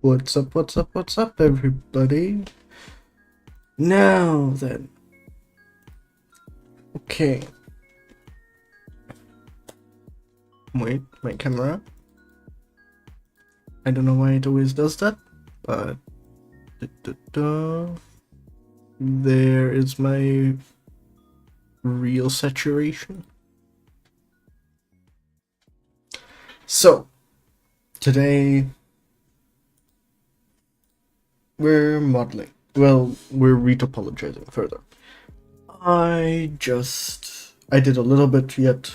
What's up, what's up, what's up, everybody? Now then. Okay. Wait, my camera. I don't know why it always does that, but... There is my real saturation. So, today... we're modeling. Well, we're retopologizing further. I did a little bit yet.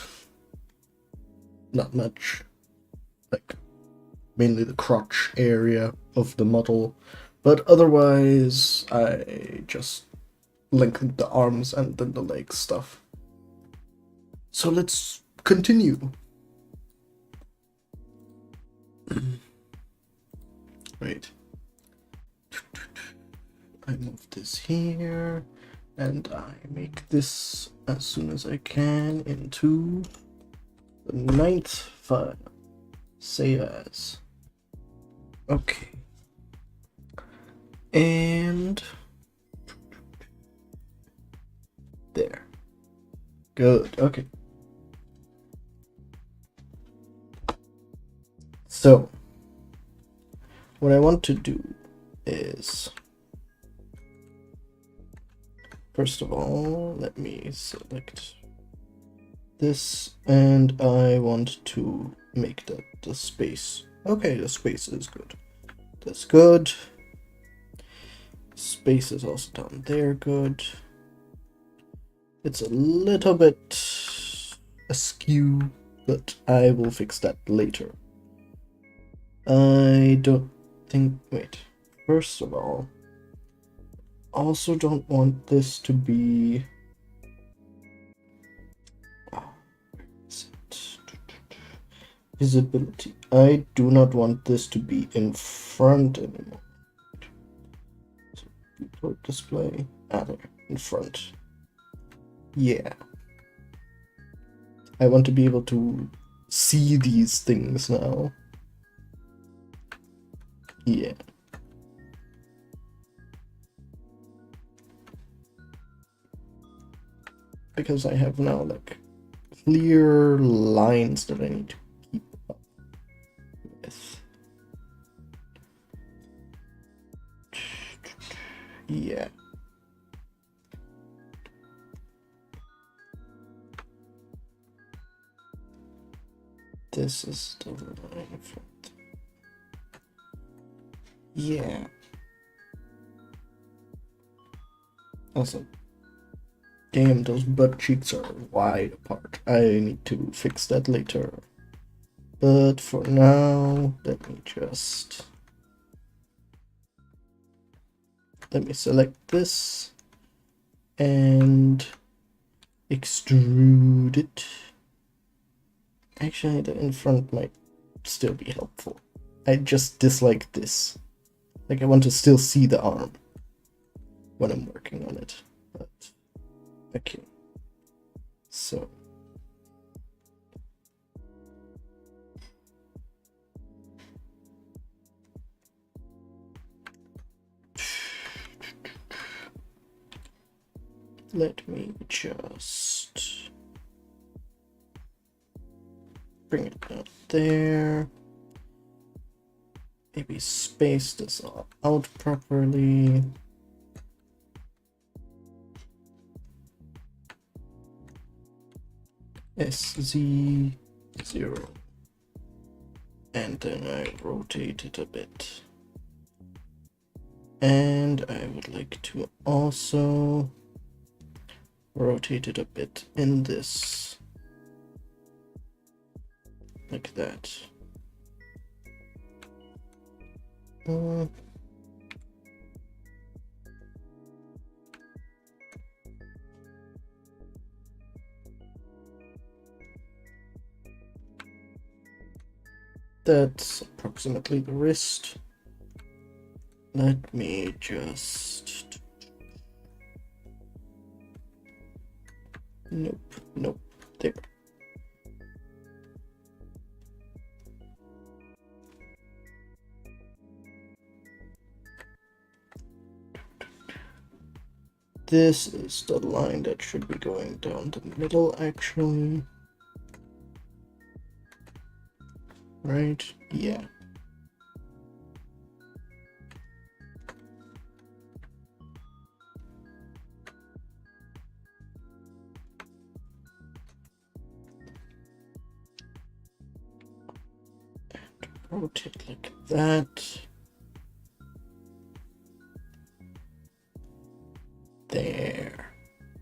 Not much. Like, mainly the crotch area of the model. But otherwise, I just lengthened the arms and then the leg stuff. So let's continue. Wait. I move this here, and I make this as soon as I can into the 9th file. Save as. Okay. And there. Good. Okay. So, what I want to do is, first of all, let me select this, and I want to make that the space. Okay, the space is good. That's good. Space is also down there, good. It's a little bit askew, but I will fix that later. I don't think, wait, first of all, also don't want this to be, visibility. I do not want this to be in front anymore. So, report display, there, in front. Yeah. I want to be able to see these things now. Yeah. Because I have now like clear lines that I need to keep up with. Yeah. This is the line for it. Yeah. Also, damn, those butt cheeks are wide apart. I need to fix that later. But for now, let me select this and extrude it. Actually, the in front might still be helpful. I just dislike this. Like, I want to still see the arm when I'm working on it. But okay. So let me just bring it down there. Maybe space this all out properly. SZ0. And then I rotate it a bit. And I would like to also rotate it a bit in this. Like that. That's approximately the wrist. Let me just... Nope, there. this is the line that should be going down the middle, actually. Right? Yeah. And rotate like that.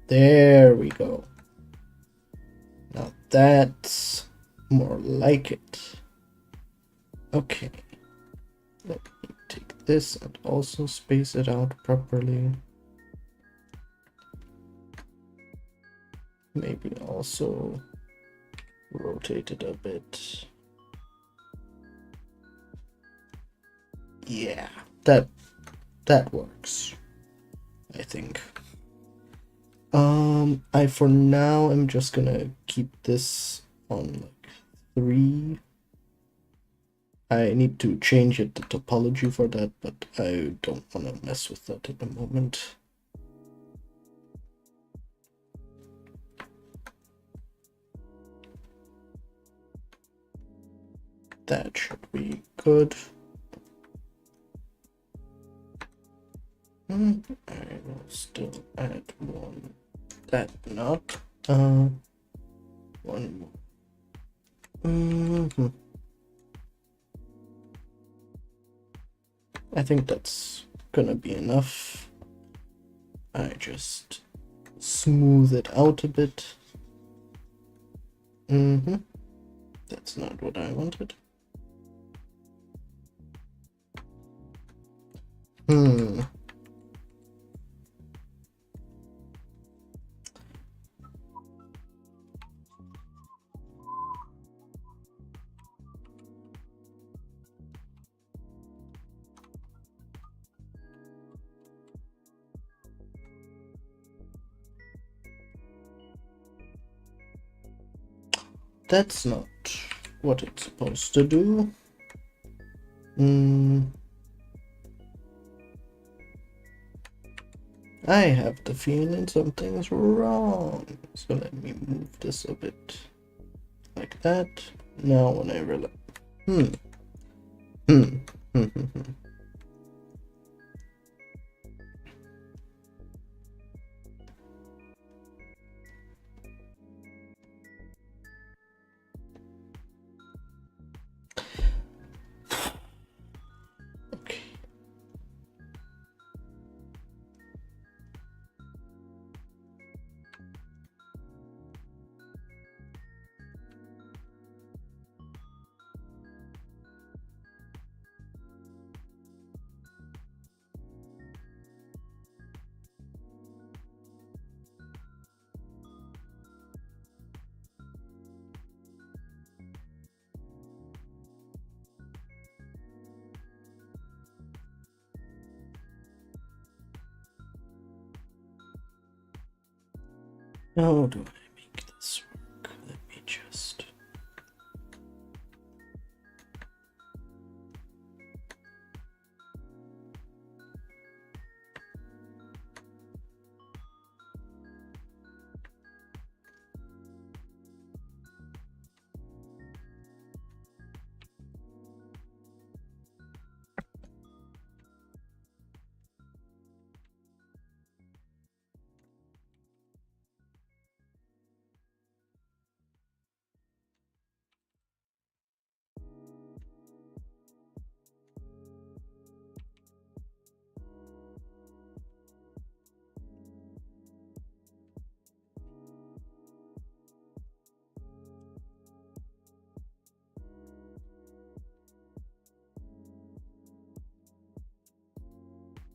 There we go. Now that's more like it. Okay. Let me take this and also space it out properly. Maybe also rotate it a bit. Yeah, that works, I think. I for now am just gonna keep this on like 3. I need to change it, the topology for that, but I don't want to mess with that at the moment. That should be good. I will still add one. That not. One more. I think that's gonna be enough. I just smooth it out a bit. That's not what I wanted. That's not what it's supposed to do. I have the feeling something's wrong. So let me move this a bit like that. Now when I realize, okay. How do I make this work? Let me just.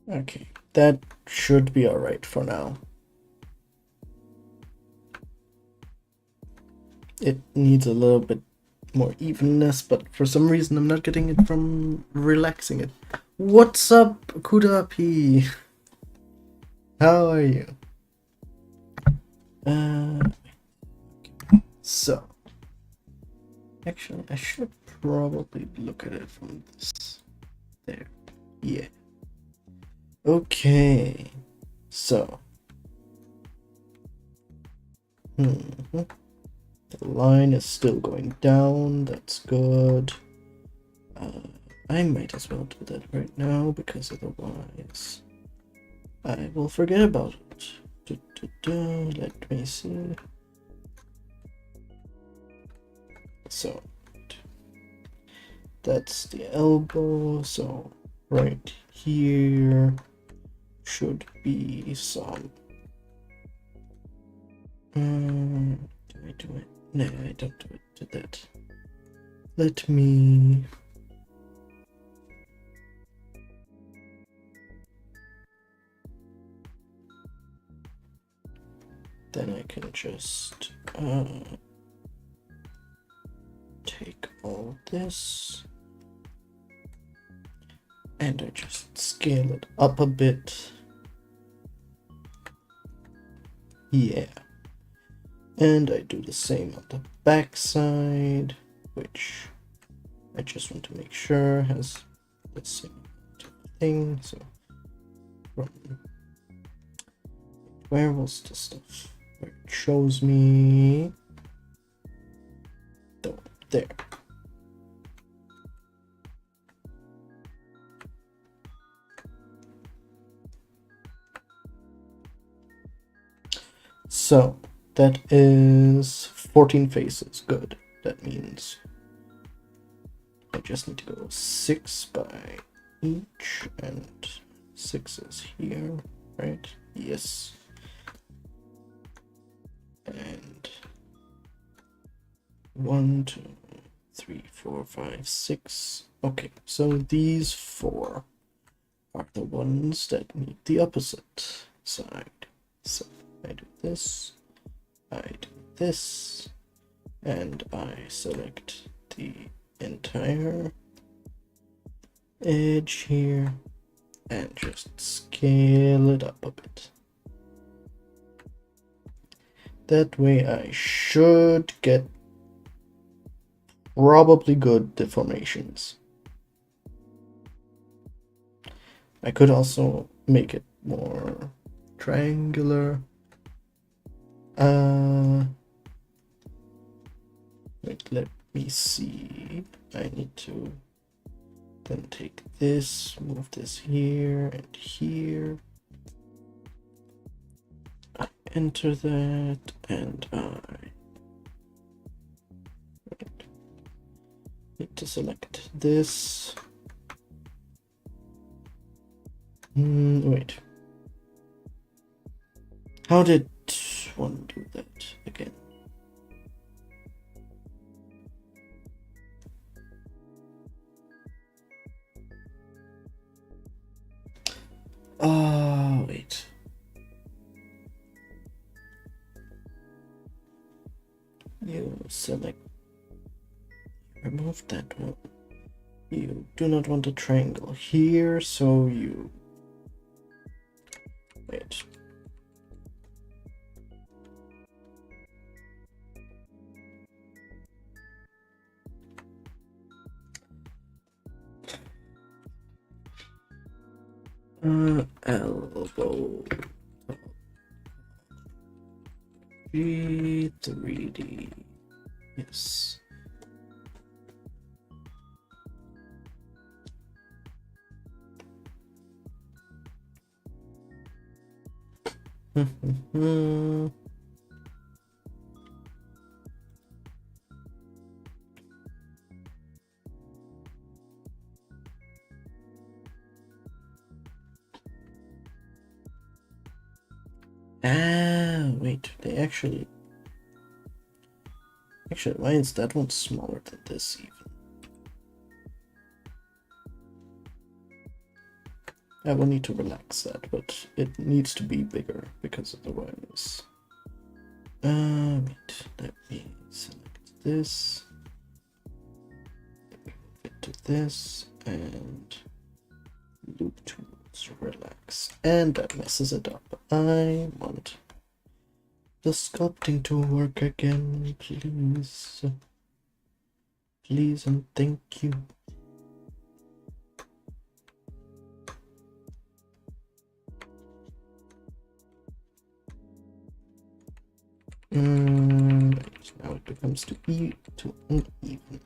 Okay, that should be all right for now. It needs a little bit more evenness, but for some reason I'm not getting it from relaxing it. What's up, Kuda P? How are you? So, actually, I should probably look at it from this. There. Yeah. Okay. So, The line is still going down. That's good. I might as well do that right now because otherwise I will forget about it. Let me see. So that's the elbow. So right here should be some. Do I do it? No, I don't do it to that. Let me. Then I can just take all this and I just scale it up a bit. Yeah. And I do the same on the back side, which I just want to make sure has the same thing. So from where was the stuff? Where it shows me. Oh, there. So that is 14 faces. Good. That means I just need to go 6 by each, and 6 is here, right? Yes. And 1, 2, 3, 4, 5, 6. Okay, so these 4 are the ones that need the opposite side. So I do this, I do this, and I select the entire edge here and just scale it up a bit. That way I should get probably good deformations. I could also make it more triangular. Wait, let me see. I need to then take this, move this here and here. I enter that, and I need to select this. Wait. How did one do that again? Wait. You select, remove that one. You do not want a triangle here, so you wait. Elbow G3D. Yes. Wait, they actually, why is that one smaller than this even? I will need to relax that, but it needs to be bigger because otherwise. Wait, let me select this, move it to this, and loop tools, relax, and that messes it up. I want the sculpting to work again, please. Please and thank you. becomes too uneven.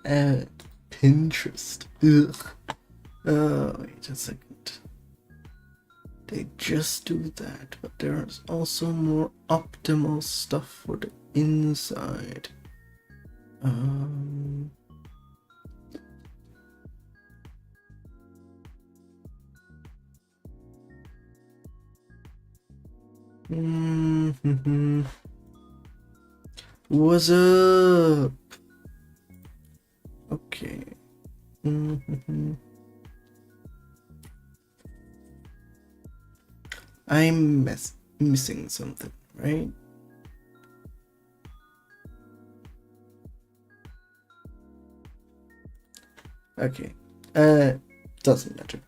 Add Pinterest. Ugh. Wait a second. They just do that, but there's also more optimal stuff for the inside. What's up? Okay. I'm missing something, right? Okay. Doesn't matter.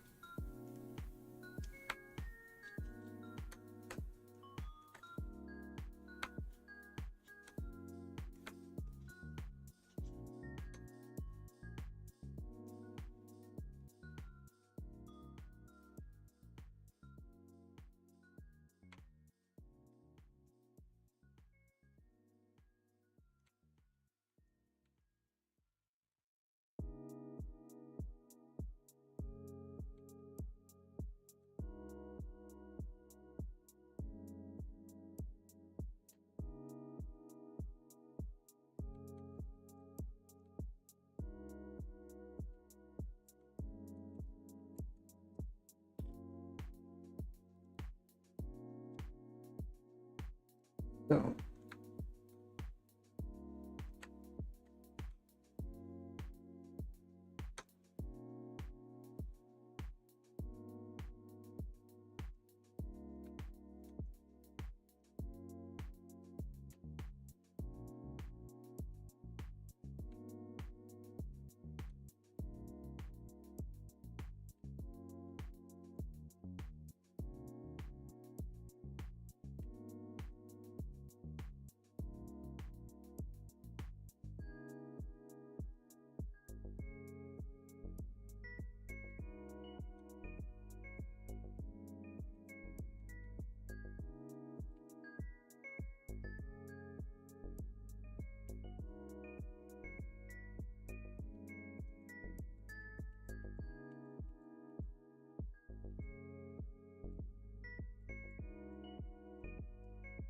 So.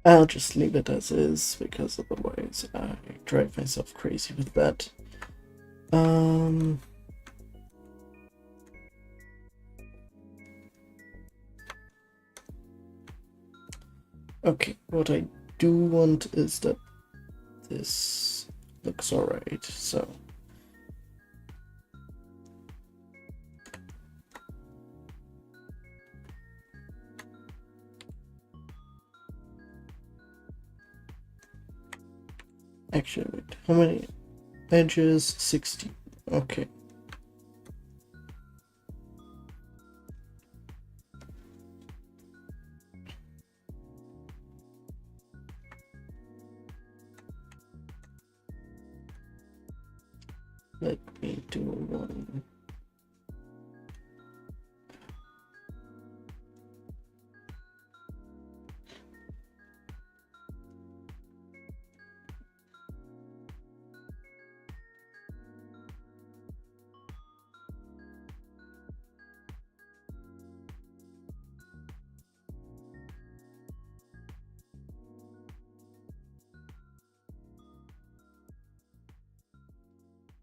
I'll just leave it as is, because otherwise I drive myself crazy with that. Okay, what I do want is that this looks alright, so. Actually, wait, how many edges? 60. Okay. Let me do one.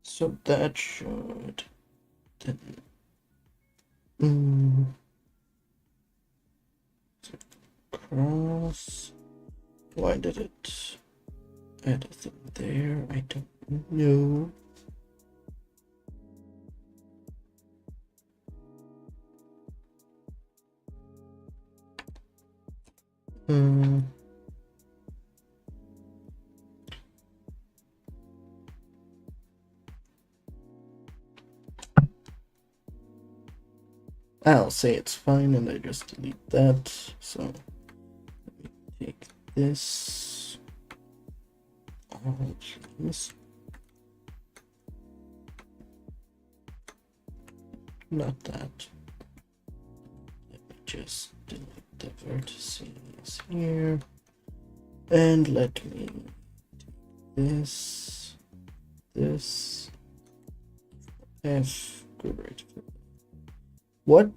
So that should then cross. Why did it add a thing there? I don't know. I'll say it's fine and I just delete that. So let me take this. Oh, please. Not that. Let me just delete the vertices here. And let me do this, F, go right. What?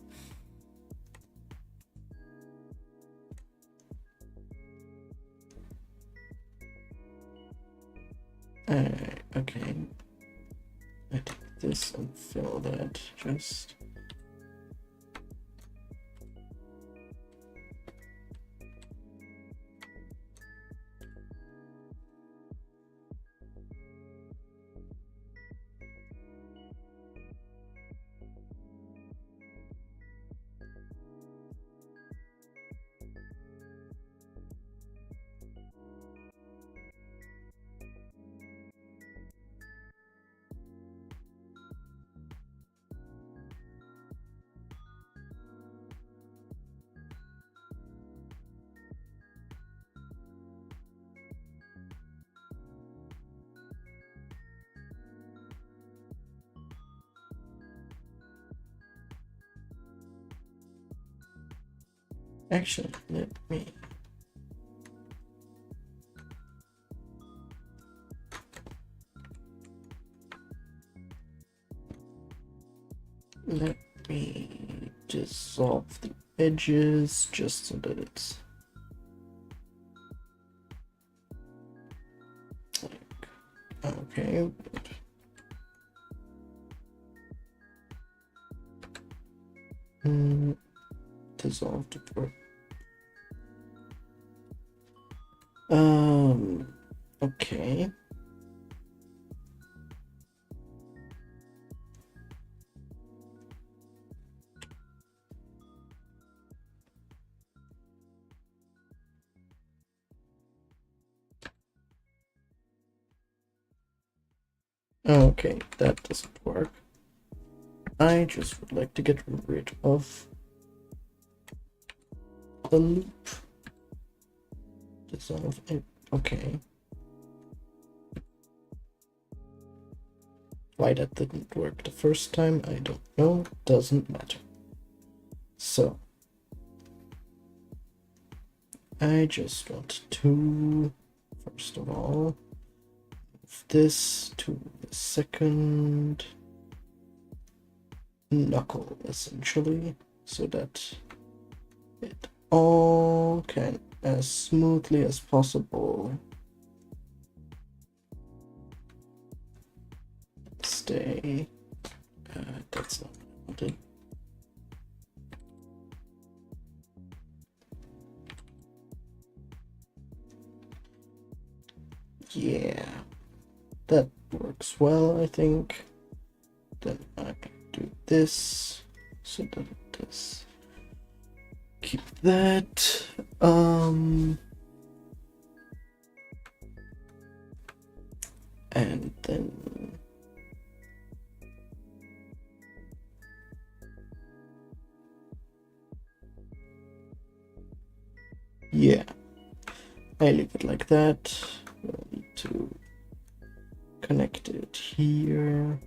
Okay. I take this and fill that just. Actually, let me. Let me dissolve the edges just so that it's like, okay. Dissolve the part. Okay. Okay, that doesn't work. I just would like to get rid of the loop. Dissolve it. Okay. Why that didn't work the first time, I don't know. Doesn't matter. So I just want to, first of all, move this to the second knuckle, essentially, so that it all can, as smoothly as possible, stay. That's not what I wanted. Yeah, that works well, I think. Then I can do this so that it does. Keep that. And then yeah, I leave it like that. I need to connect it here.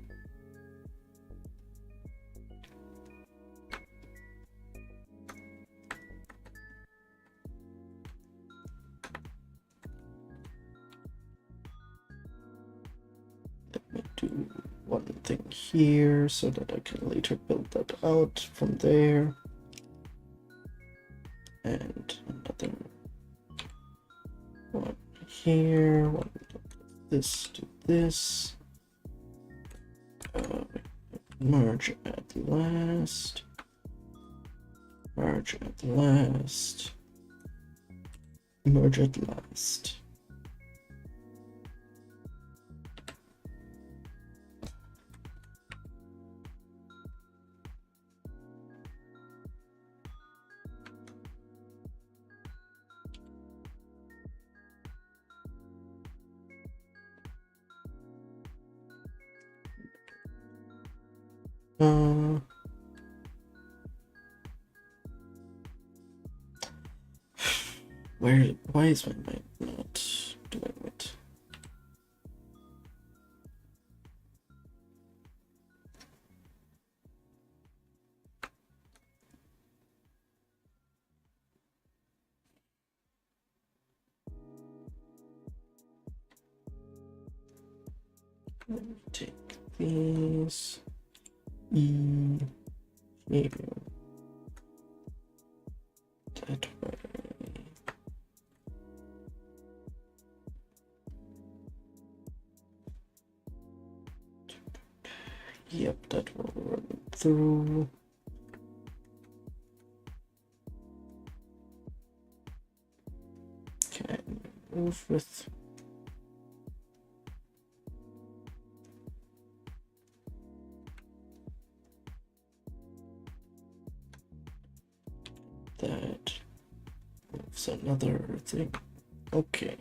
Let me do one thing here so that I can later build that out from there. And another one here, one this to this. Merge at last. Merge at last. Merge at last. Why is my mind not doing it? Let me take these here. That way. Yep, that will run through. Okay, move with. That moves another thing. Okay.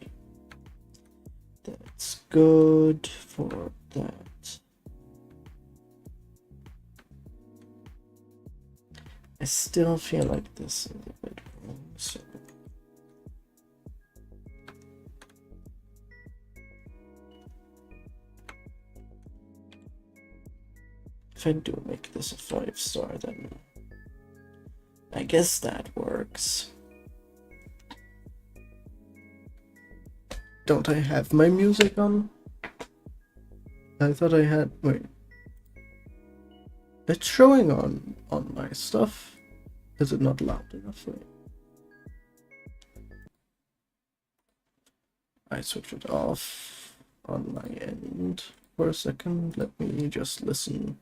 That's good for that. I still feel like this is a bit wrong, so if I do make this a 5-star, then I guess that works. Don't I have my music on? I thought I had. Wait. It's showing on my stuff. Is it not loud enough? Wait. I switched it off on my end for a second. Let me just listen.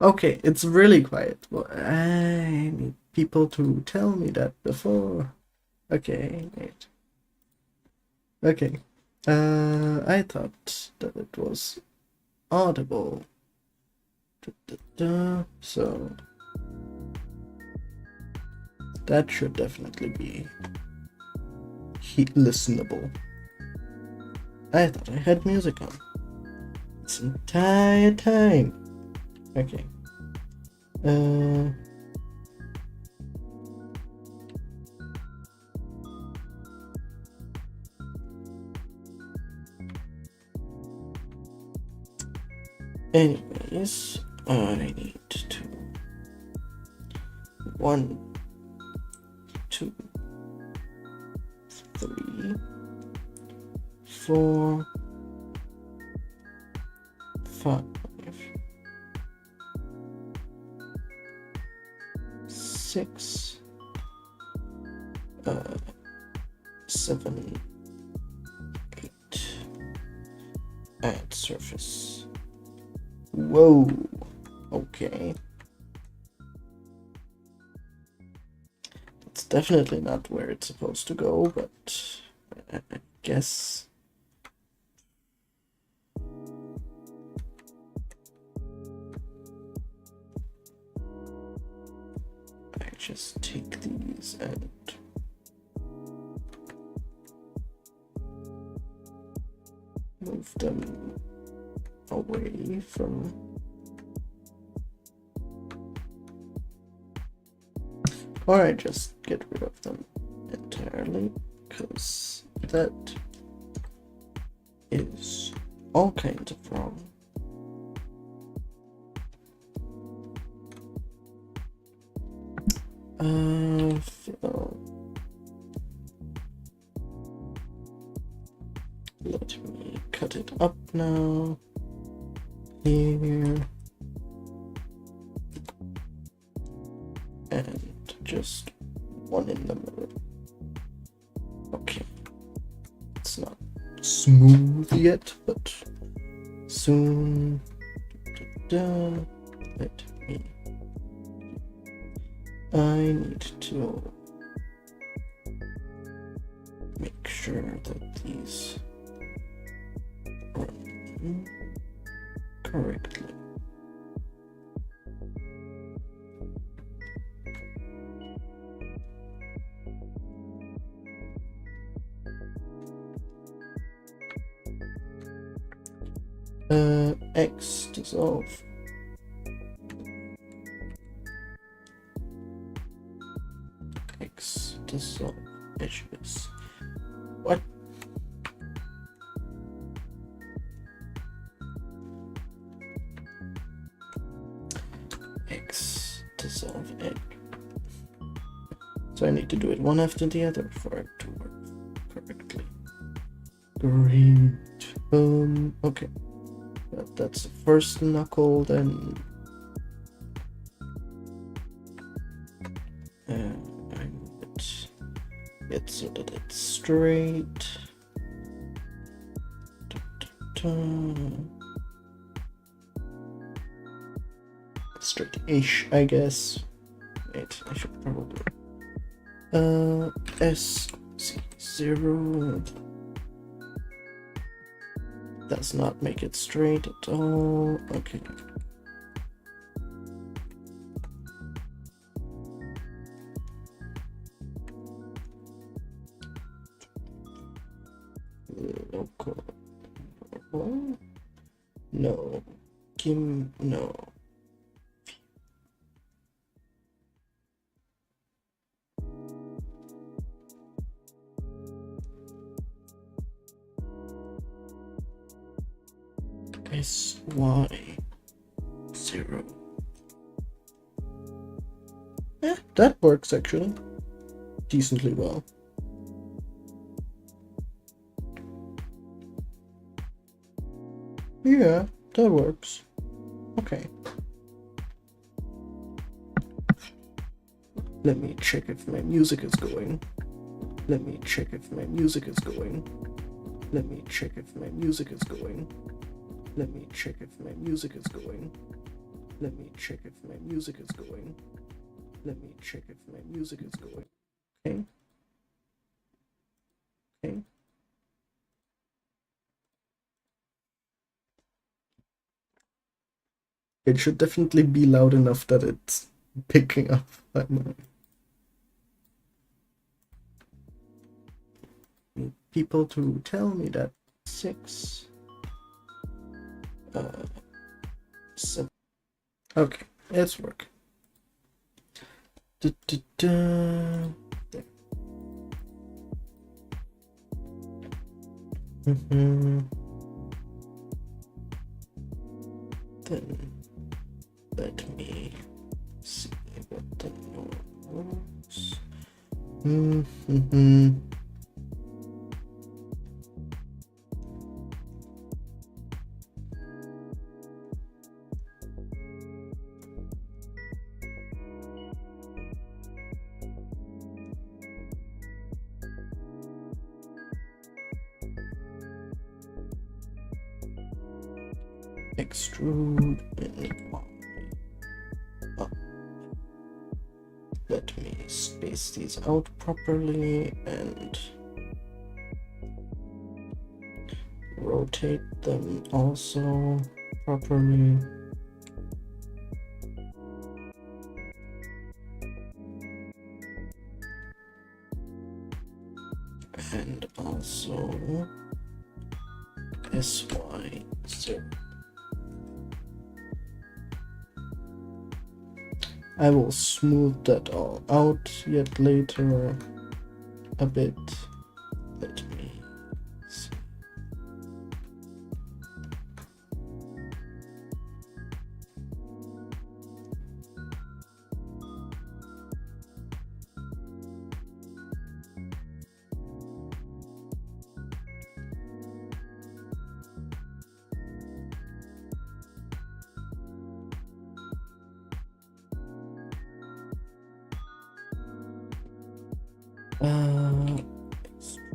Okay, it's really quiet. Well, I need people to tell me that before. Okay, wait. Okay. I thought that it was audible. So that should definitely be listenable. I thought I had music on this entire time. Okay. Anyways, I need to 1, 2, 3, 4, 5, 6, 7, 8. Add surface. Whoa. Okay. It's definitely not where it's supposed to go, but I guess. I just take these and move them away from. Or I just get rid of them entirely, because that is all kinds of wrong. Let me cut it up now. Here. And just one in the middle. Okay. It's not smooth yet, but soon. Let me. I need to make sure that these run correctly. X dissolve. X dissolve edges. What? X dissolve edge. So I need to do it one after the other for it to work correctly. Great. Okay. That's the first knuckle, then I move it so that it's straight. Straight-ish, I guess. Wait, I should probably SC0 does not make it straight at all. Okay. Local. No. Kim. No. SY0. That works actually decently well. Yeah, that works. Okay. Let me check if my music is going. Let me check if my music is going. Let me check if my music is going. Let me check if my music is going. Let me check if my music is going. Let me check if my music is going. Okay. Okay. It should definitely be loud enough that it's picking up. I need people to tell me that 6, 7. Okay, it's working. There. Then let me see what the notes. Extrude and up. Let me space these out properly and rotate them also properly. And also SY0. I will smooth that all out yet later a bit. Let me see.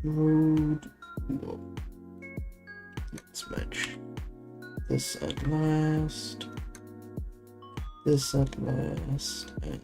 road. No. Let's match this at last. This at last. And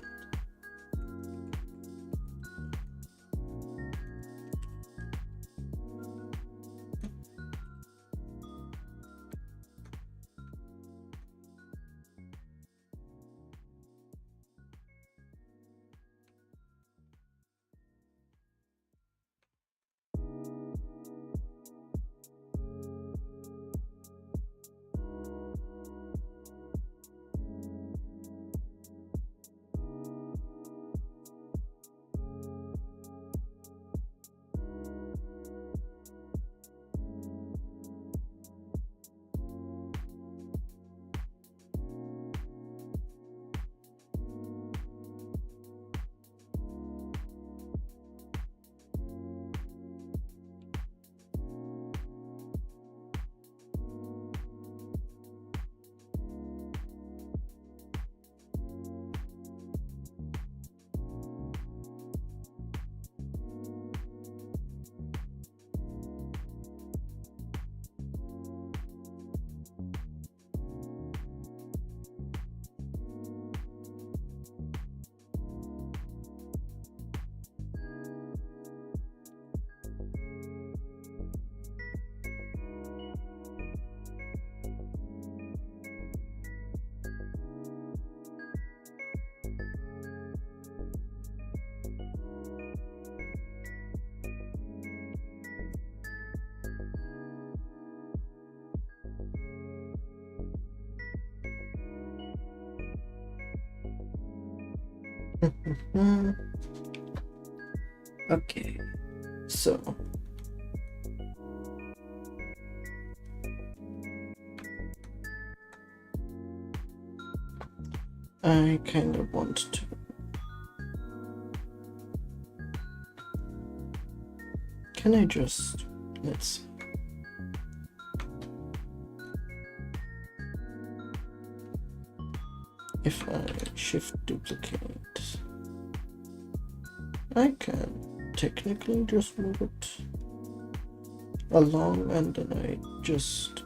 okay, so I kind of want to can I just let's see. If I shift duplicate, I can technically just move it along, and then I just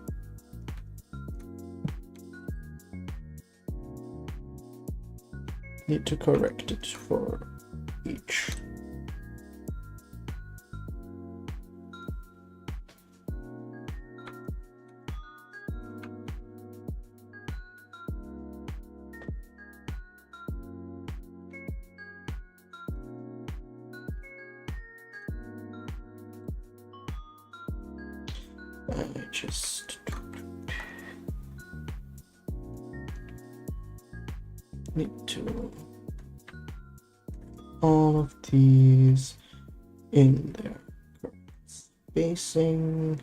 need to correct it for each. I just need to all of these in their spacing.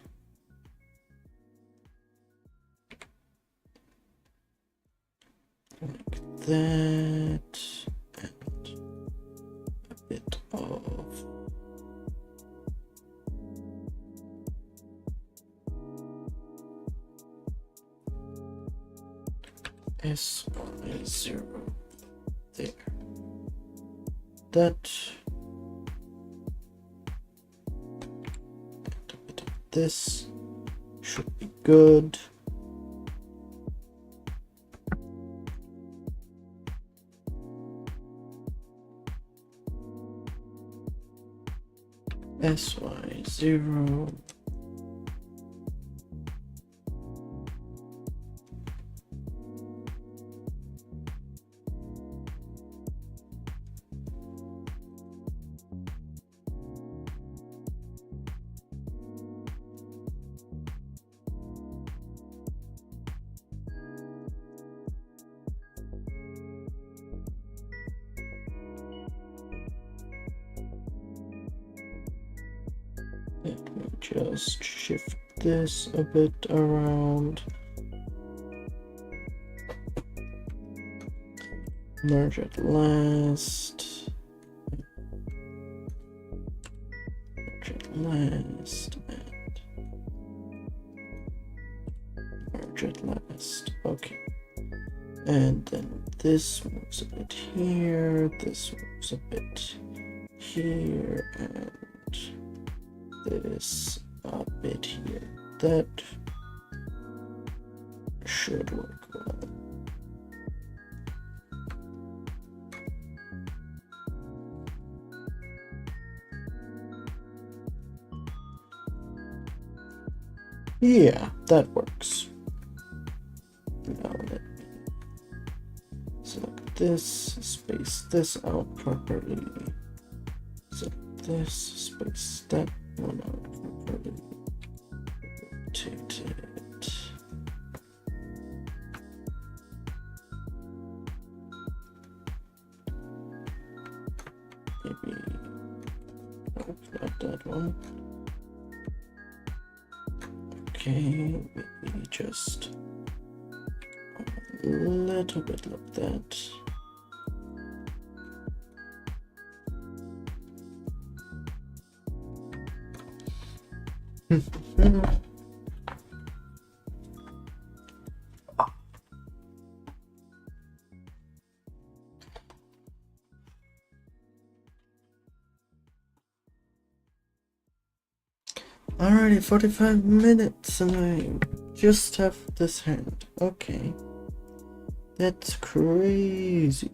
Like that, and a bit of SY0 there. That and a bit of this should be good. SY0. Let me just shift this a bit around. Merge at last. Merge at last. And merge at last. Okay. And then this moves a bit here. This moves a bit here. And this a bit here. That should work well. Yeah, that works. Now let me select this, space this out properly. Select this, space that one out properly. Rotate it. Maybe, nope, not that one. Okay, maybe just a little bit like that. Alrighty, 45 minutes and I just have this hand. Okay. That's crazy.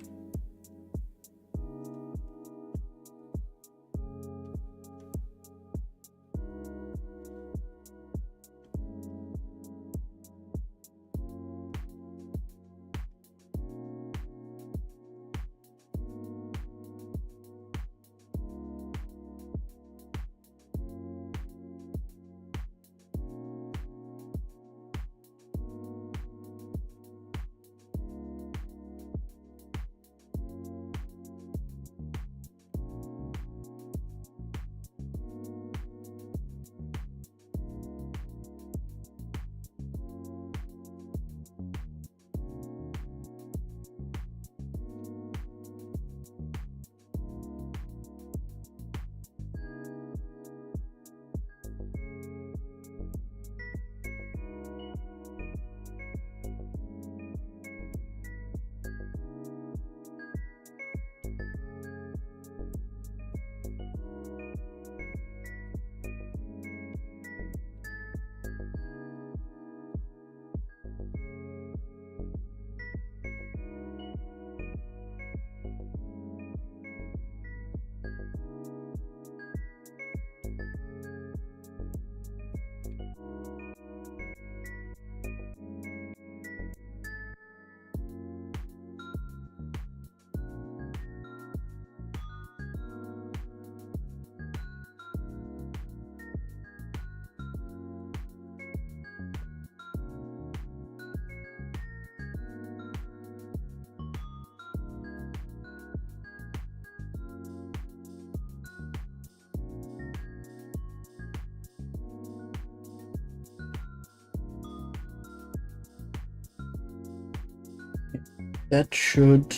That should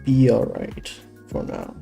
be alright for now.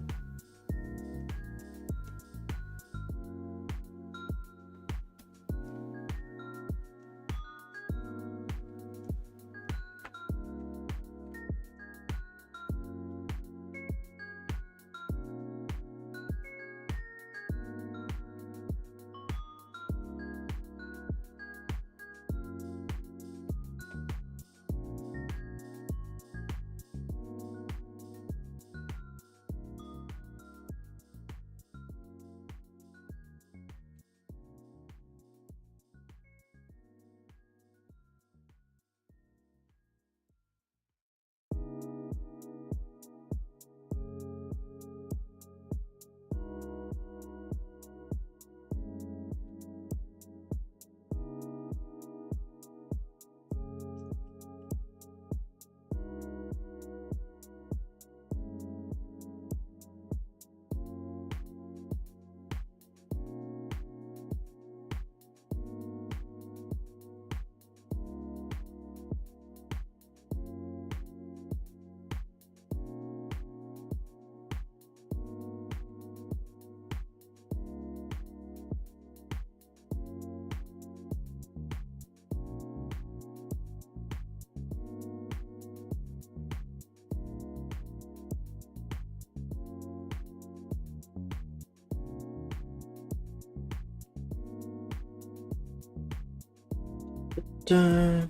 Control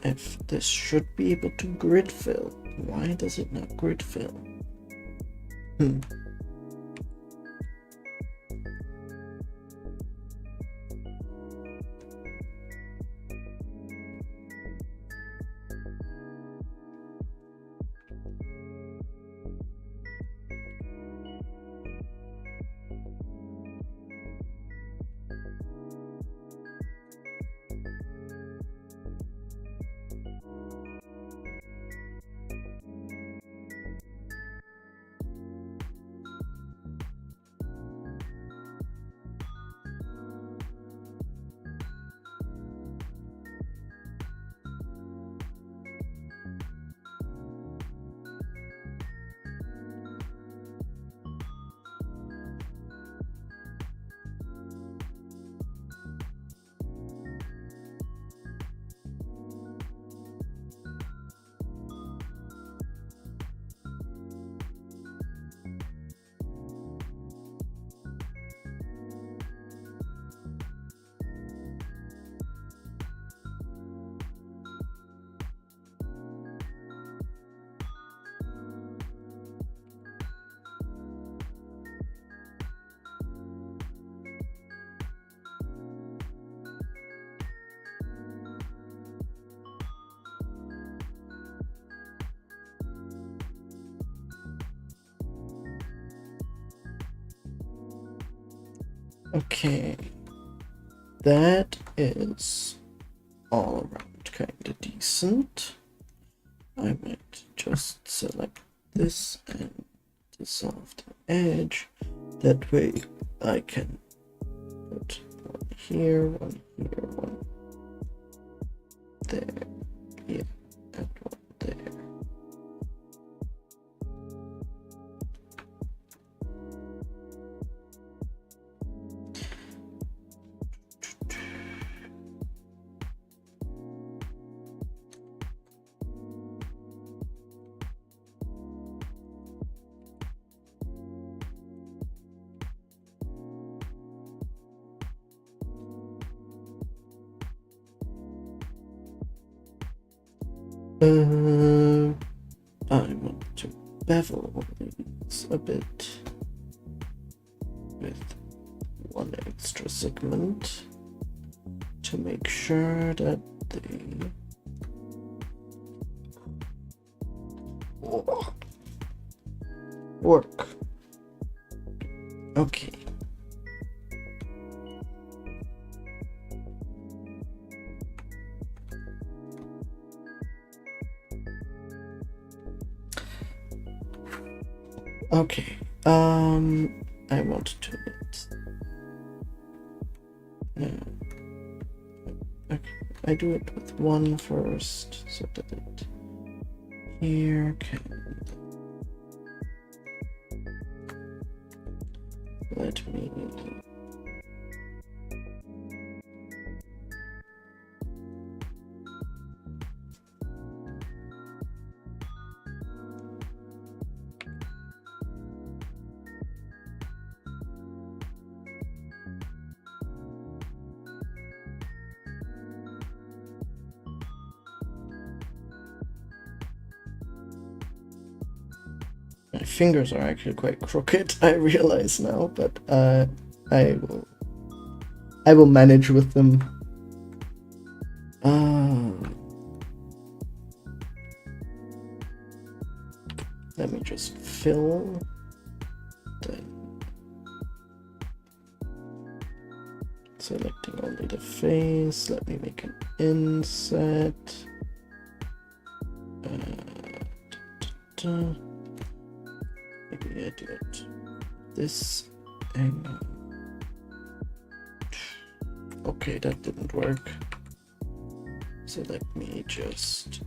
F. This should be able to grid fill. Why does it not grid fill? Okay, that is all around kind of decent. I might just select this and dissolve the edge. That way I can put one here, one here, one there, yeah, and one there. I want to bevel these a bit with one extra segment to make sure that they work. Okay. Okay, I want to do it. Okay, I do it with one first, so that it here can let me. My fingers are actually quite crooked, I realize now, but I will manage with them. Let me just fill. Then selecting only the face. Let me make an inset. Maybe I do it this angle. Okay, that didn't work. So let me just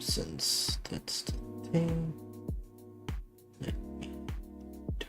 Since that's the thing, let me do.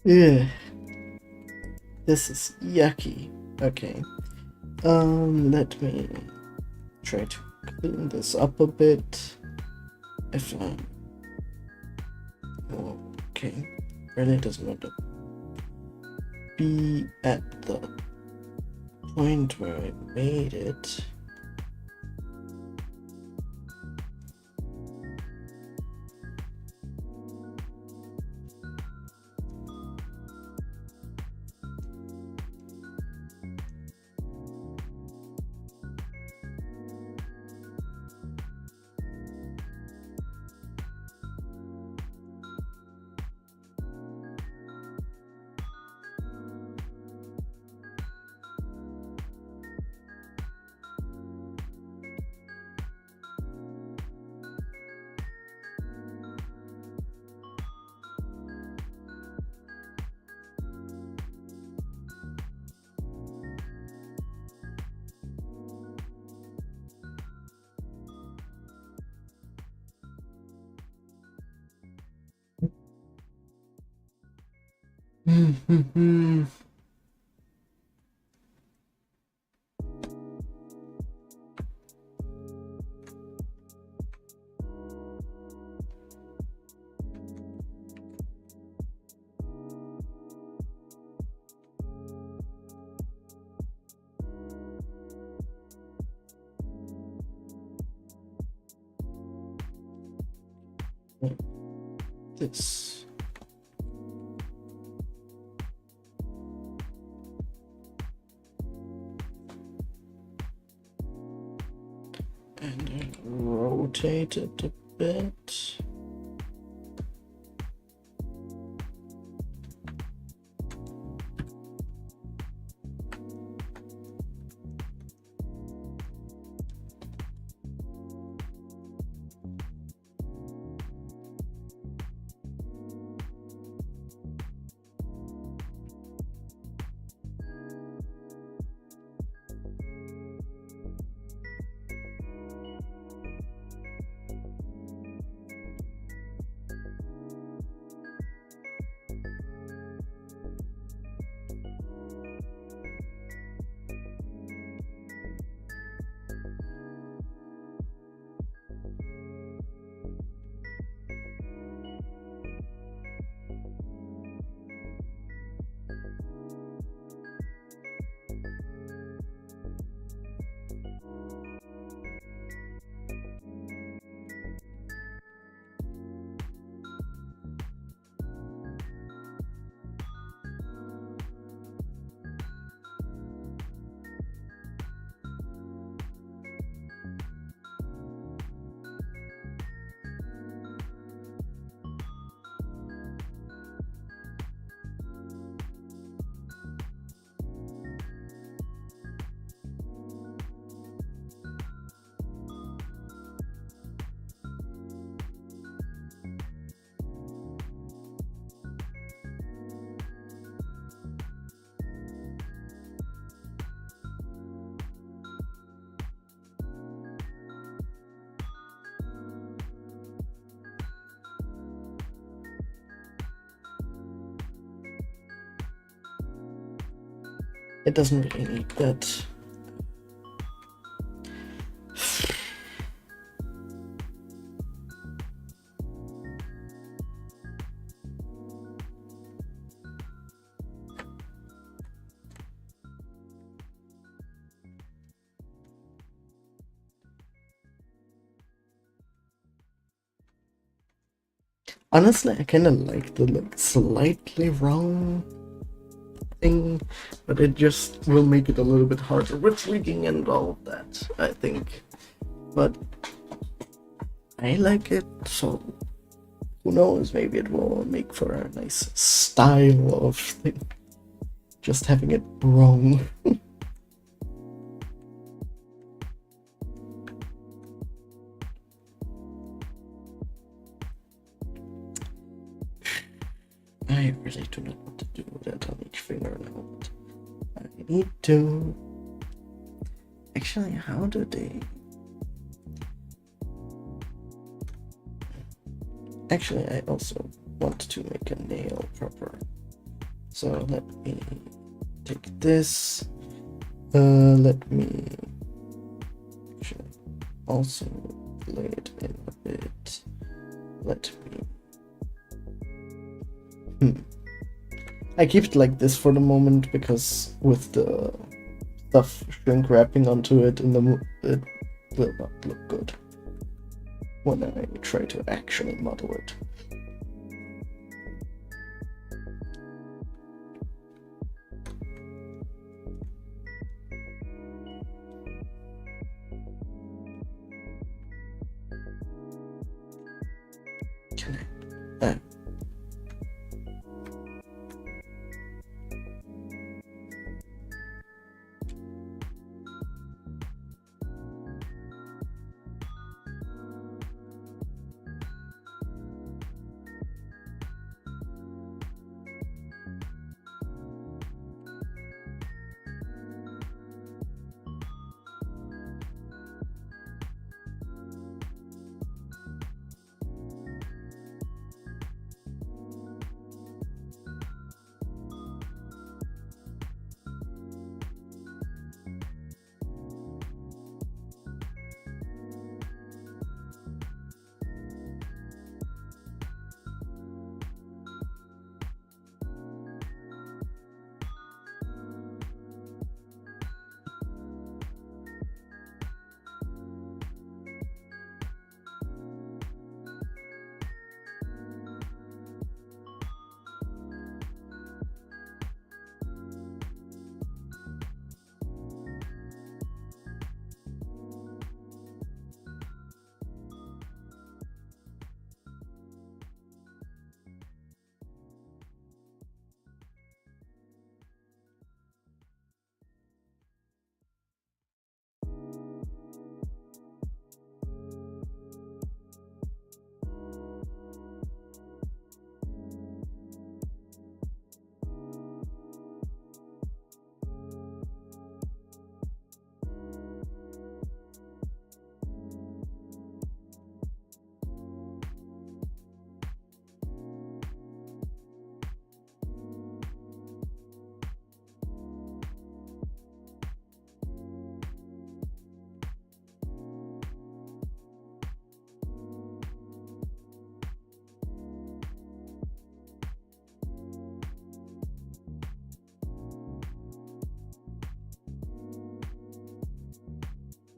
Yeah, this is yucky. Okay. Let me try to clean this up a bit. If I... Okay. Really doesn't want to be at the point where I made it. This. And I rotate it a bit. It doesn't really need that. Honestly, I kind of like the like slightly wrong thing, but it just will make it a little bit harder with reading and all of that, I think. But I like it, so who knows, maybe it will make for a nice style of thing. Just having it wrong. I really do not want to do that on each finger now, but I need to. Actually, how do they? Actually, I also want to make a nail proper. So let me take this. Let me actually also lay it in a bit. Let me. I keep it like this for the moment because with the stuff shrink wrapping onto it in the it will not look good when I try to actually model it. Can I?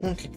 Okay.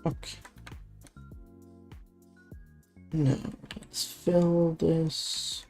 Okay. Now let's fill this.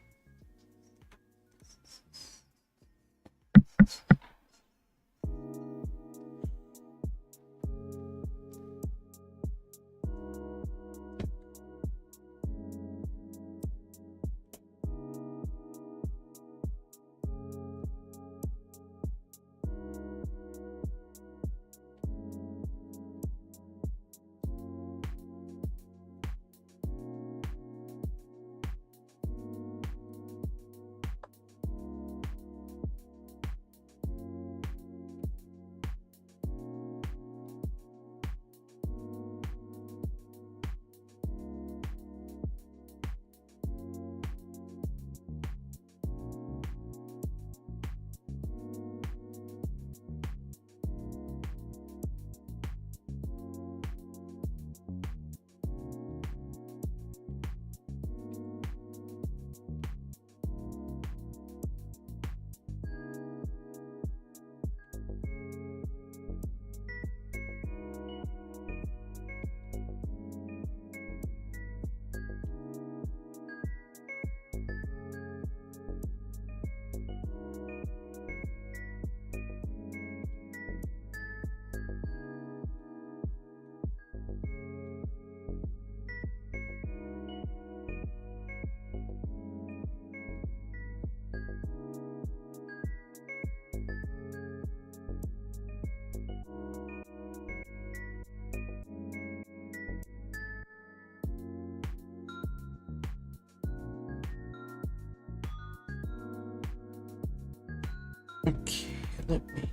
Okay, let me.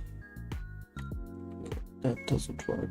That doesn't work.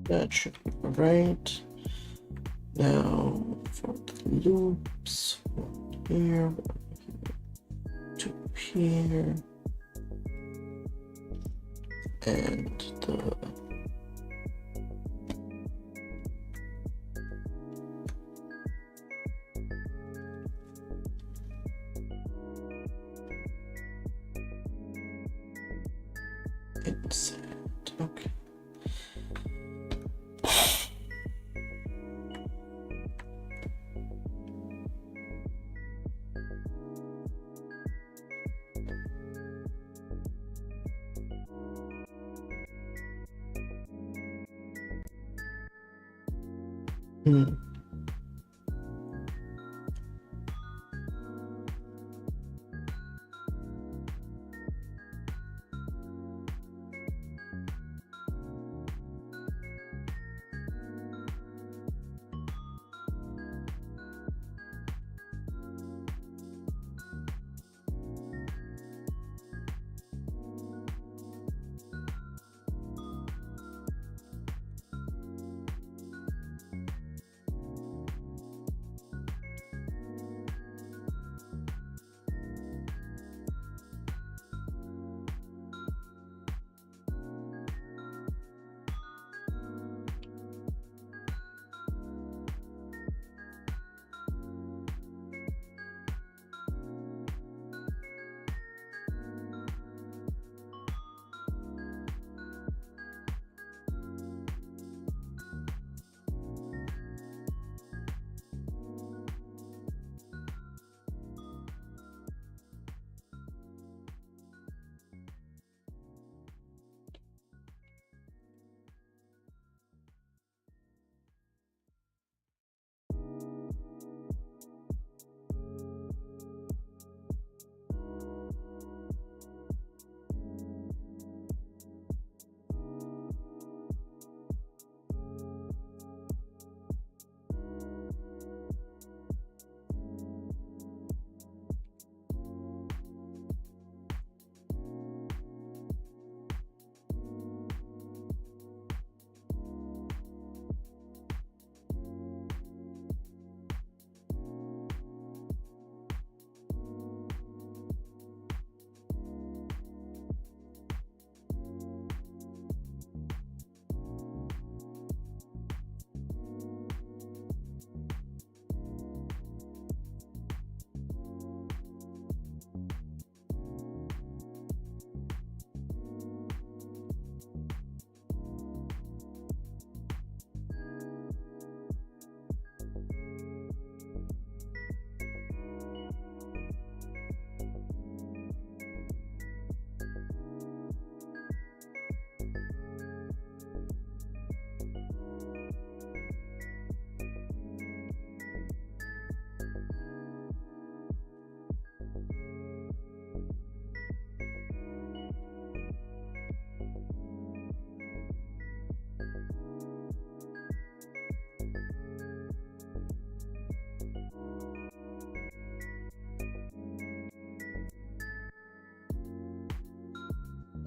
That should be right. Now for the loops, one here, two here, and the inside. Okay. Hmm.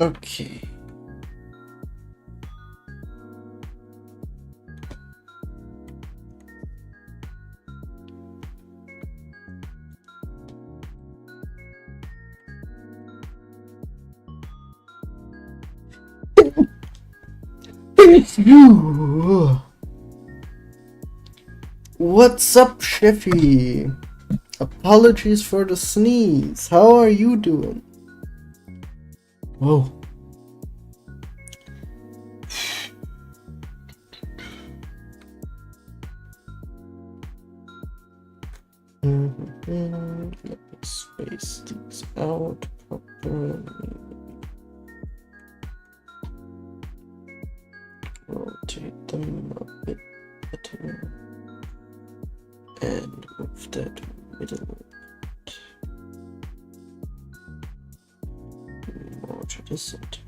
Okay. It's you. What's up, Sheffy? Apologies for the sneeze. How are you doing? Whoa. Let me space these out properly. Rotate them a bit better. And move that middle more to the center.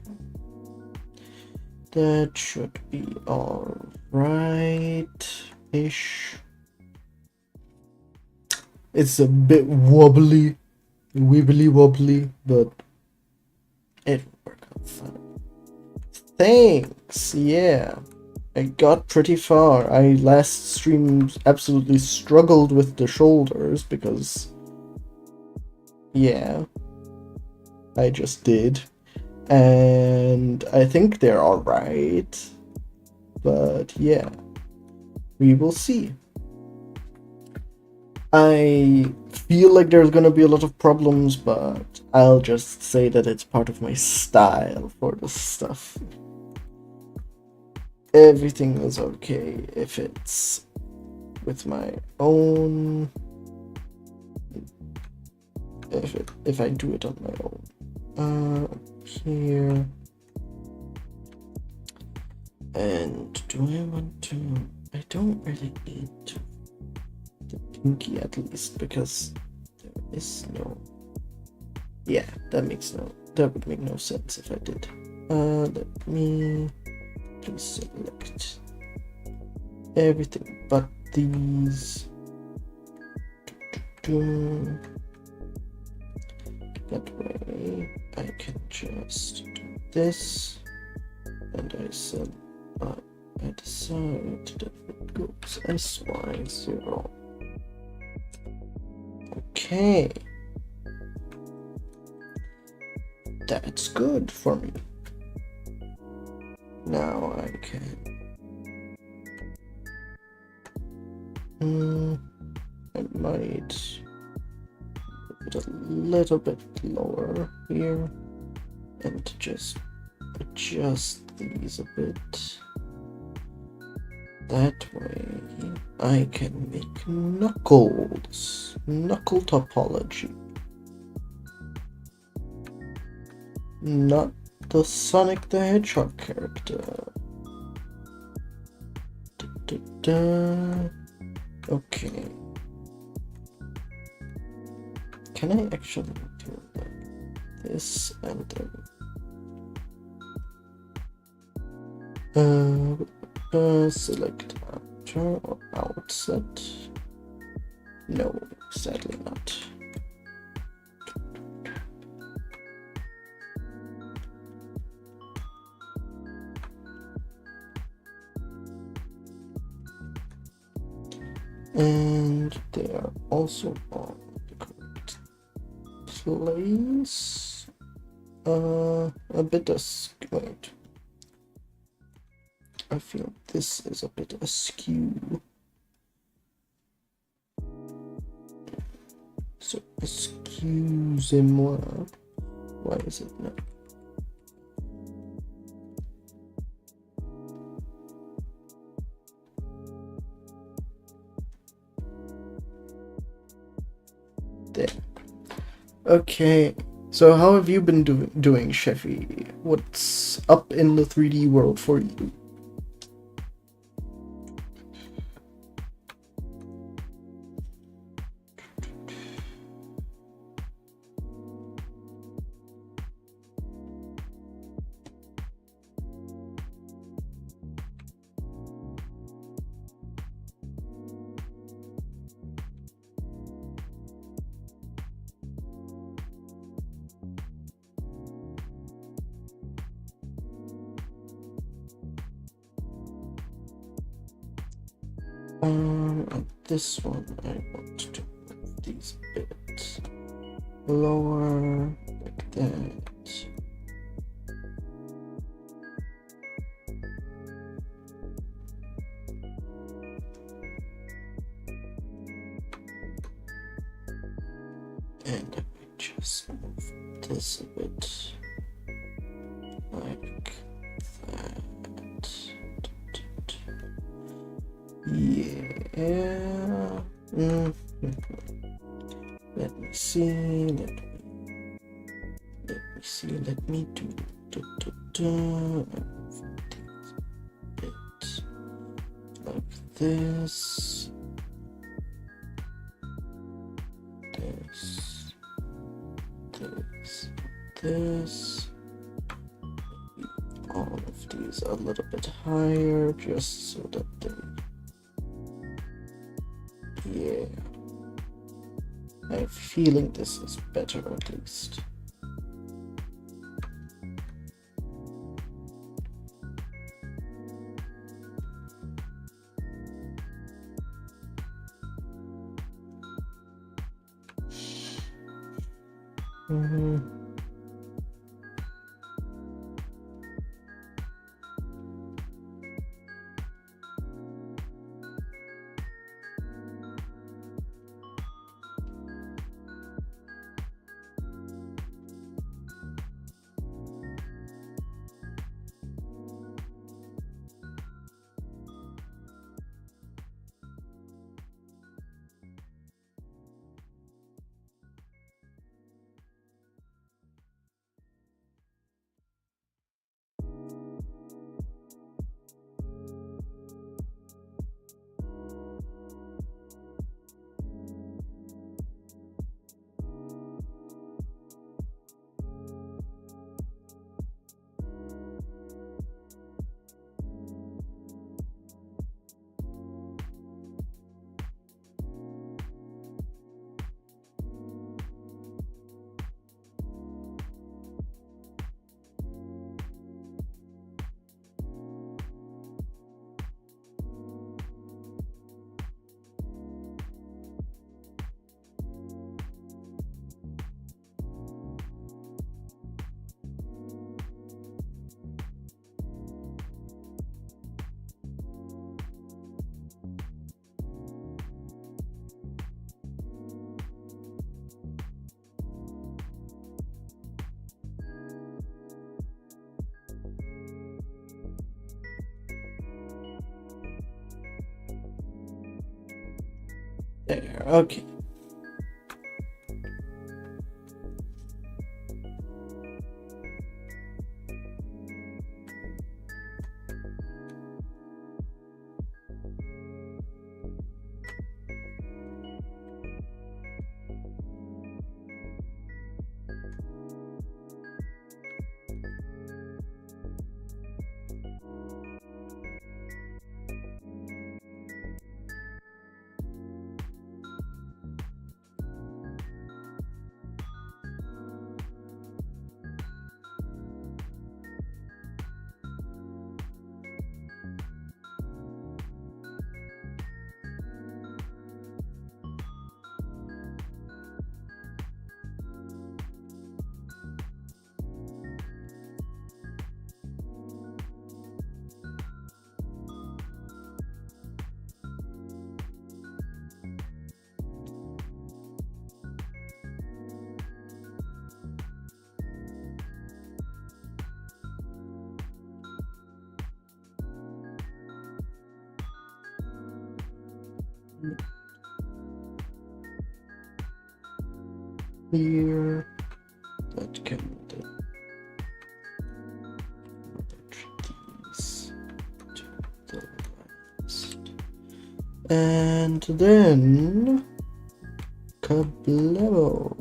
That should be alright-ish. It's a bit wobbly, wibbly wobbly, but it'll work out fine. Thanks, yeah. I got pretty far. I last stream absolutely struggled with the shoulders because, yeah, I just did. And I think they're alright. But yeah, we will see. I feel like there's gonna be a lot of problems, but I'll just say that it's part of my style for this stuff. Everything is okay if it's with my own, if I do it on my own. Here. And do I want to? I don't really need to. The pinky at least, because there is no. Yeah, that would make no sense if I did. Let me please select everything but these. That way I can just do this, and I said I decide that it goes SY0. Okay, that's good for me. Now I can I might put a little bit lower here and just adjust these a bit. That way I can make knuckles, knuckle topology. Not the Sonic the Hedgehog character. Okay. Can I actually do like this and then select after or outset? No, sadly not. And they are also on the correct place. A bit wait. I feel this is a bit askew. So excusez-moi. Why is it not? There. Okay. So how have you been doing, Sheffy? What's up in the 3D world for you? And this one I want to move these a bit lower, like that. And I just move this a bit like that. Yeah. Let me see. Let me do it like this. This. All of these a little bit higher, just so that they. Yeah. I have a feeling this is better, at least. There, okay. Here, that can do. These to the last. And then Cablero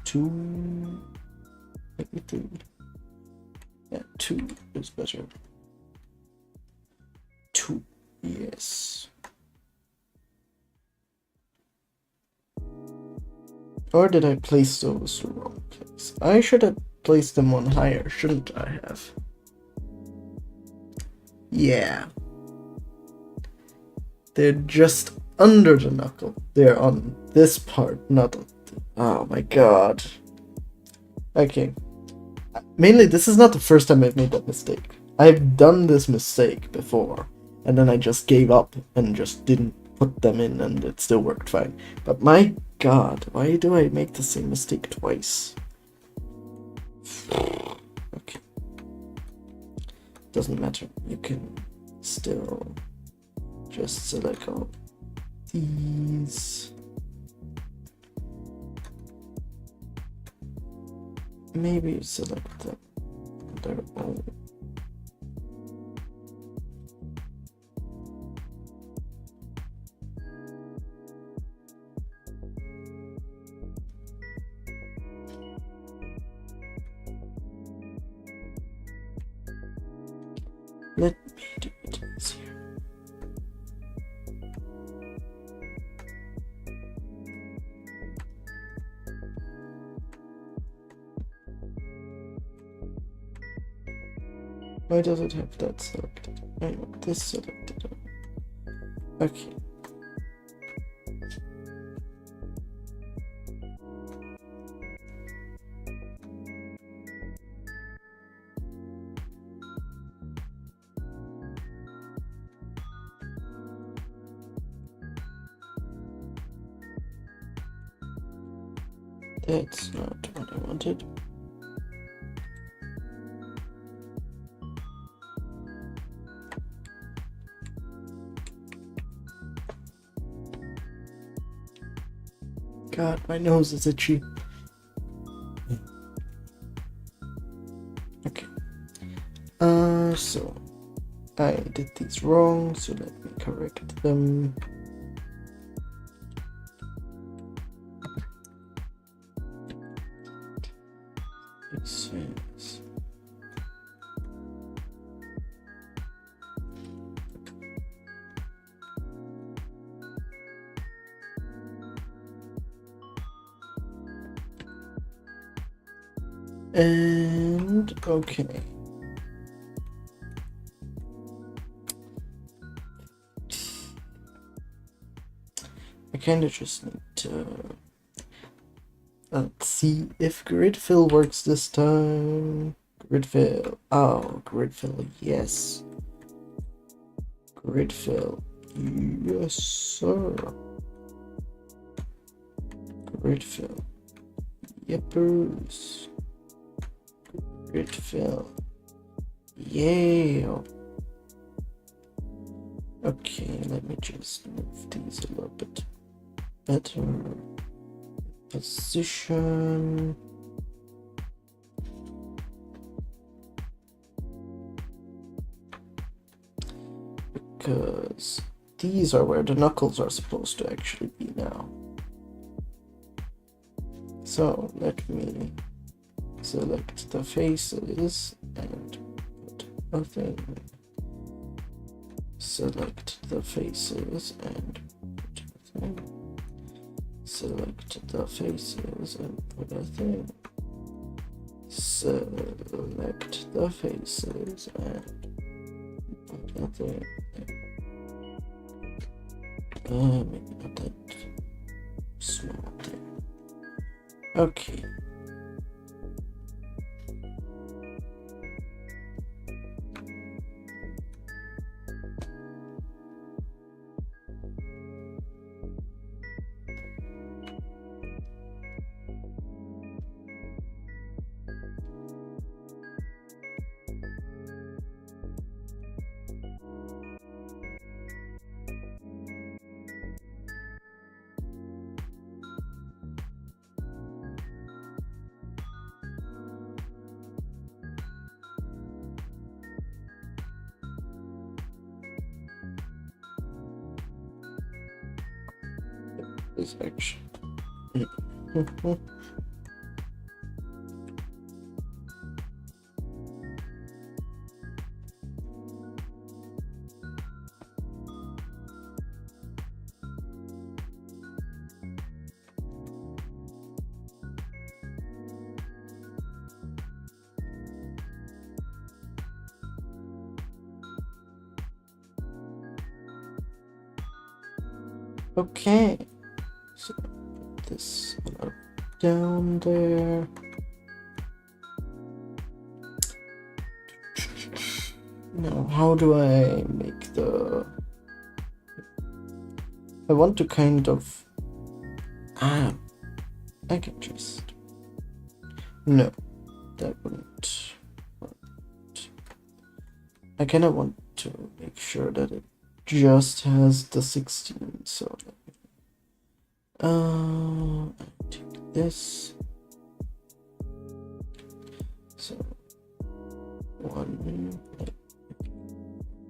2. Maybe 3. Yeah, 2 is better. 2, yes. Or did I place those the wrong place? I should have placed them on higher, shouldn't I have? Yeah. They're just under the knuckle. They're on this part, not on oh my god. Okay. Mainly, this is not the first time I've made that mistake. I've done this mistake before, and then I just gave up and just didn't put them in, and it still worked fine. But my god, why do I make the same mistake twice? Okay. Doesn't matter. You can still just select all these. Maybe select them on their own. Let me do it easier. Why does it have that selected? I want this selected. Okay. That's not what I wanted. God, my nose is itchy. Okay. So I did these wrong, so let me correct them. It says and okay. I kind of just need to let's see if grid fill works this time. Grid fill. Oh, grid fill. Yes. Grid fill. Yes, sir. Grid fill. Yepers. Grid fill. Yeah. Okay, let me just move these a little bit better. Position. Because these are where the knuckles are supposed to actually be now. So let me select the faces and put a thing. Select the faces and put a thing. Select the faces and put a thing. Select the faces and put a thing. Maybe not that small thing. Okay. This action. Okay, so put this down there. Now, how do I make the... I want to kind of... I can just... No, that wouldn't work. I kind of want to make sure that it just has the 16, so... take this. So, one,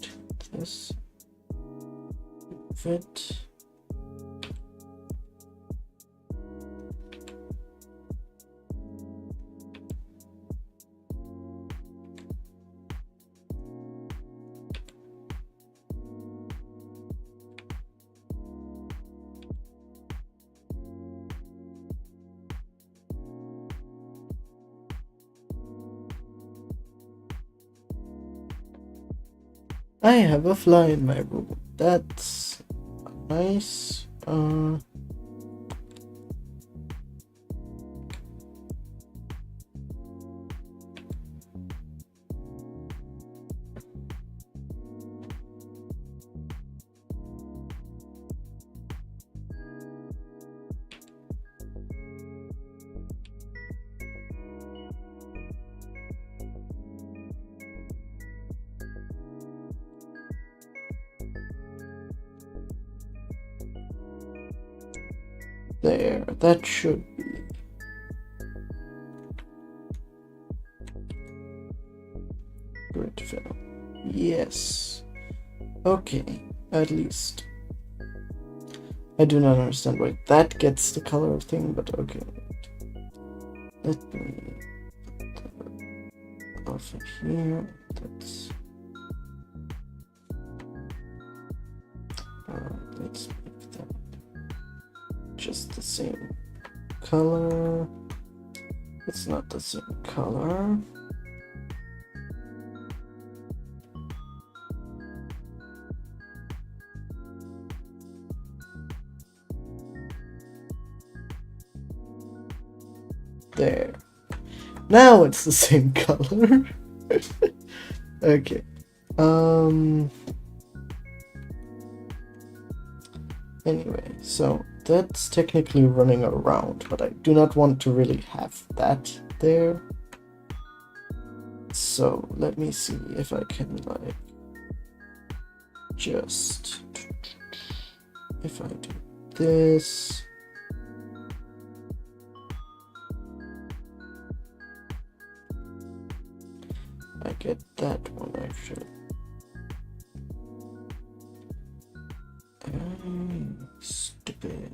take this, move it. I have a fly in my room. That's nice. There, that should be. Grid fill. Yes. Okay, at least. I do not understand why that gets the color thing, but okay. Let me put that off of here. That's... let's make that just the same color. It's not the same color. There. Now it's the same color. Okay. Anyway, so that's technically running around, but I do not want to really have that there. So let me see if I can like just, if I do this. I get that one actually. Stupid.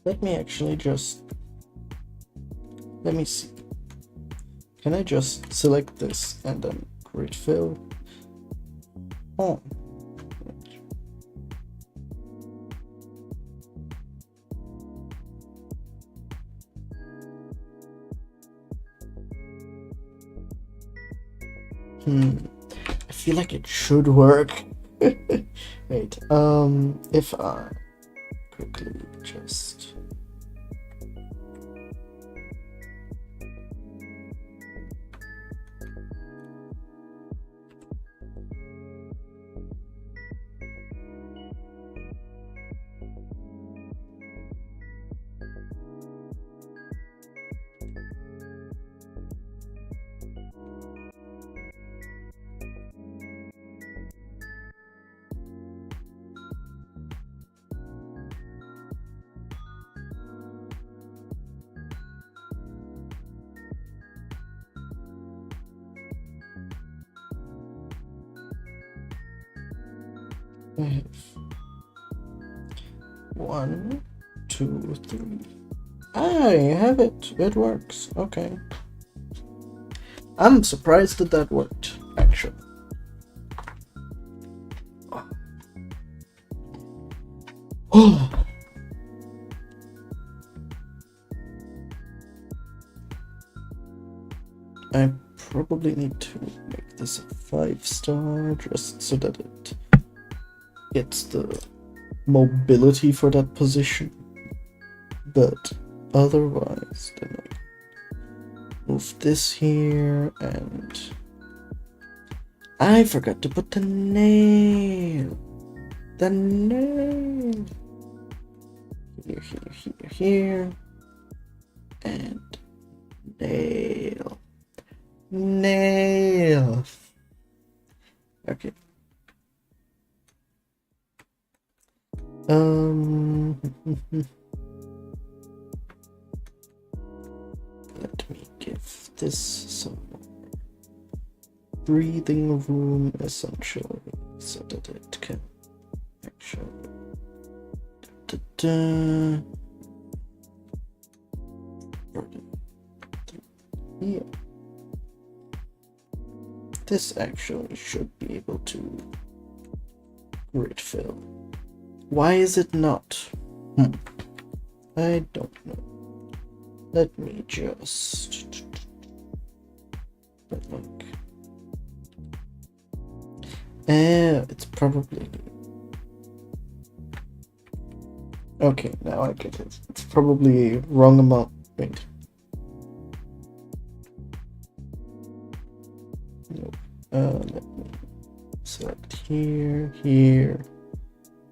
Let me actually just, let me see. Can I just select this and then grid fill? Oh. I feel like it should work. Wait, if I quickly just... I have 1, 2, 3. I have it. It works. Okay. I'm surprised that worked, actually. Oh. I probably need to make this a 5-star just so that it gets the mobility for that position. But otherwise, then I move this here, and I forgot to put the nail. The nail. Here, here, here, here. And nail. Nail. Okay. Let me give this some breathing room, essentially, so that it can actually. Yeah. This actually should be able to grid fill. Why is it not? I don't know. Let me just look. It's probably okay. Now I get it. It's probably wrong amount. Wait. Nope. Let me select here, here,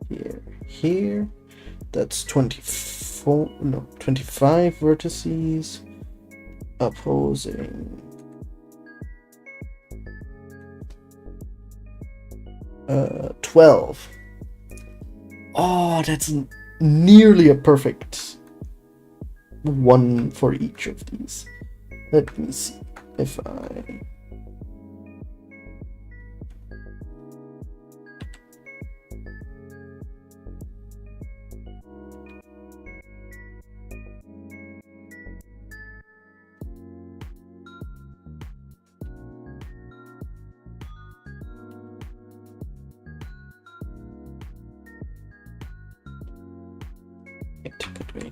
here, here. That's 24. No, 25 vertices. Opposing. 12. Oh, that's nearly a perfect one for each of these. Let me see if I.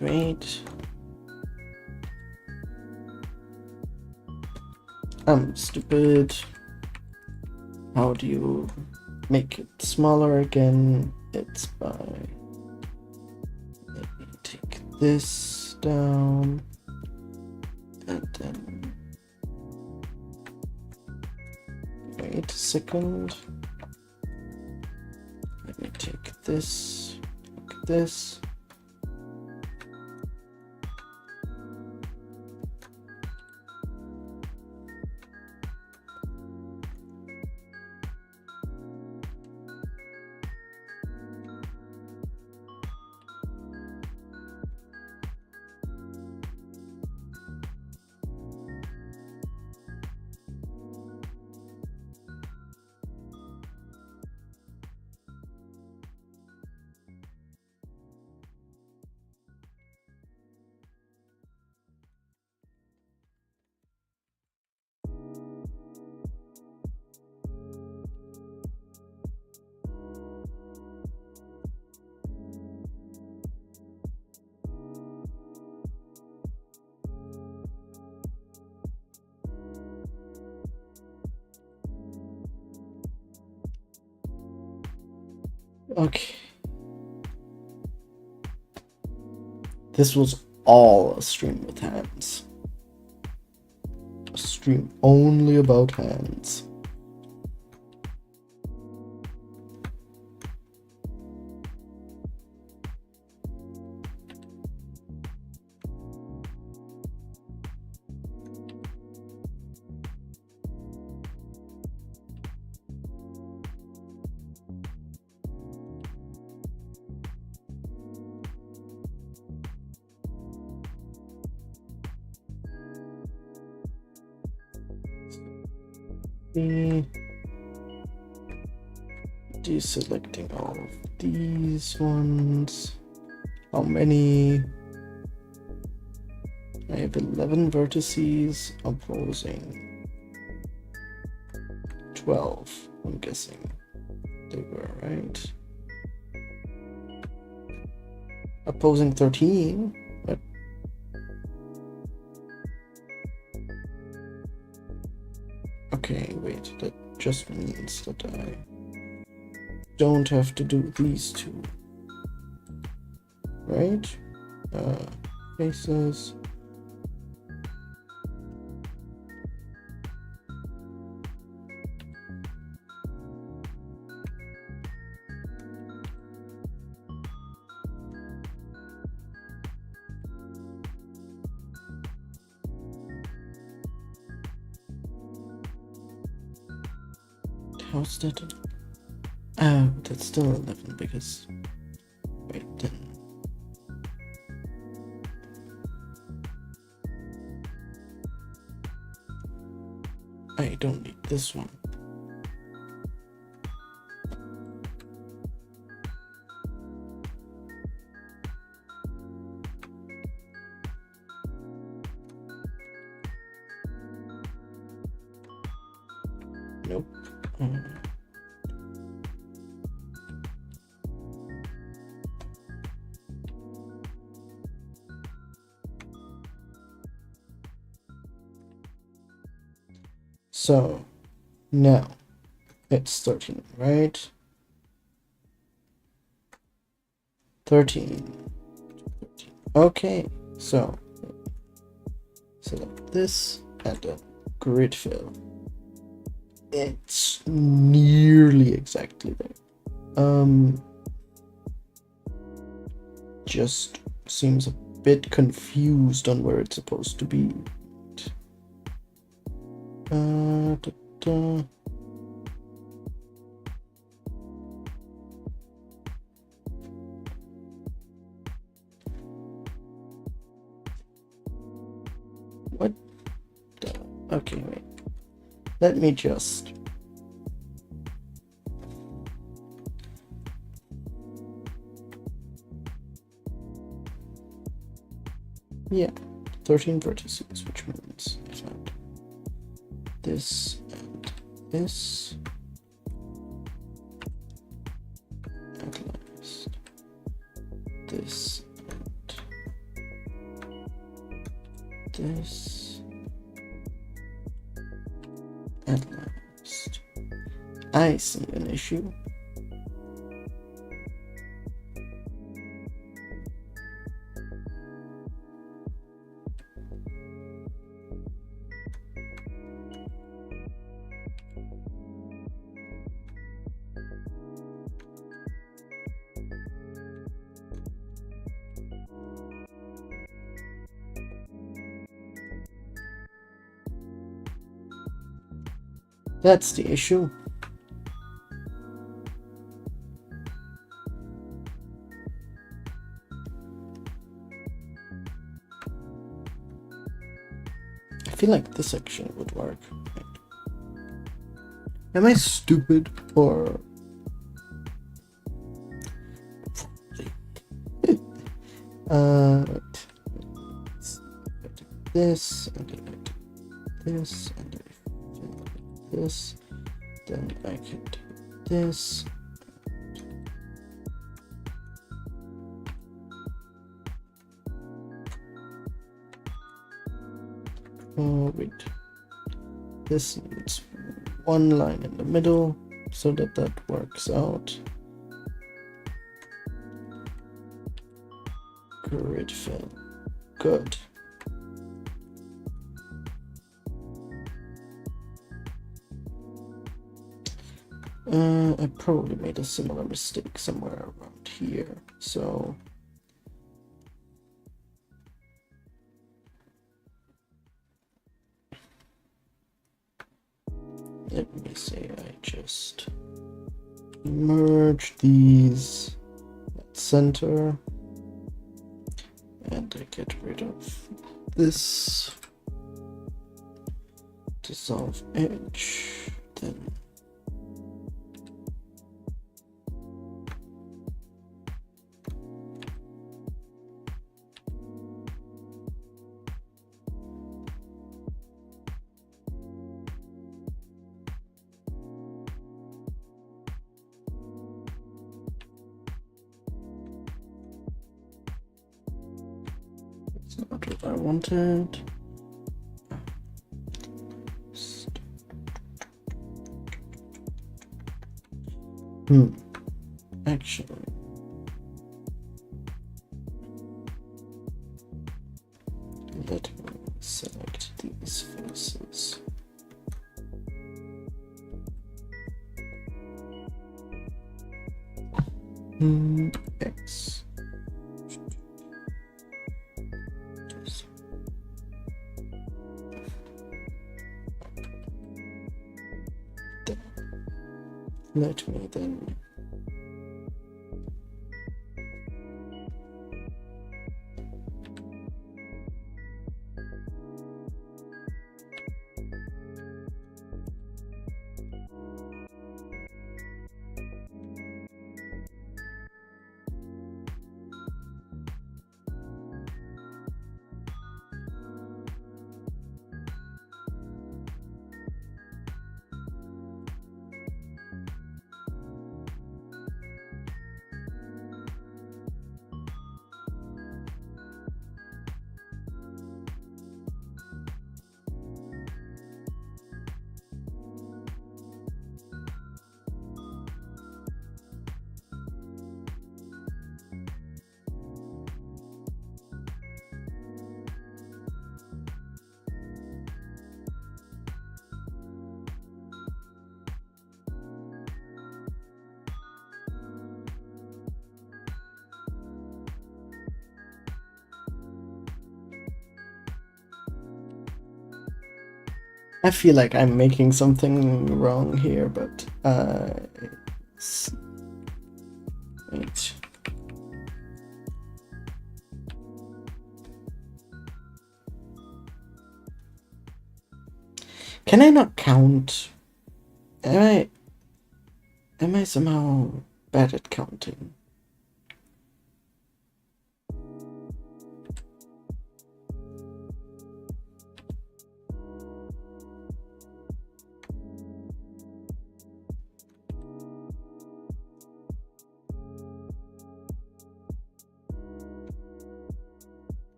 Wait. I'm stupid. How do you make it smaller again? It's by. Let me take this down. And then. Wait a second. Let me take this. Look at this. Okay. This was all a stream with hands. A stream only about hands. deselecting all of these ones. How many? I have 11 vertices opposing 12, I'm guessing they were, right? Opposing 13, but okay, wait, that just means that I don't have to do these two, right? Faces. How's that? Oh, that's still 11 because... Wait, then... I don't need this one. Nope. So, now, it's 13, right? 13. Okay, so, select this and then grid fill. It's nearly exactly there. Just seems a bit confused on where it's supposed to be. What the? Okay, wait. Let me just... Yeah, 13 vertices, which means I found this and this. At last. This and this. At last. I see an issue. That's the issue. I feel like this section would work. Am I stupid or... this and then this and then this, then I can do this. Oh wait, this needs one line in the middle so that that works out. Grid fill, good. I probably made a similar mistake somewhere around here, so let me say I just merge these at center and I get rid of this, dissolve edge, then what I wanted. Actually, let me select these faces. X. Let me then I feel like I'm making something wrong here, but wait. Can I not count? Am I somehow bad at counting?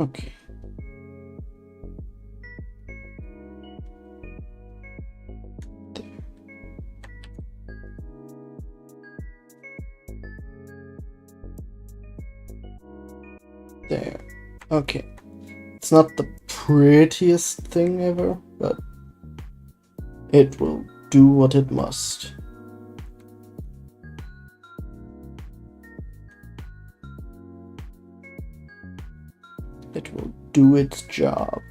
Okay. There. Okay. It's not the prettiest thing ever, but it will do what it must. It will do its job.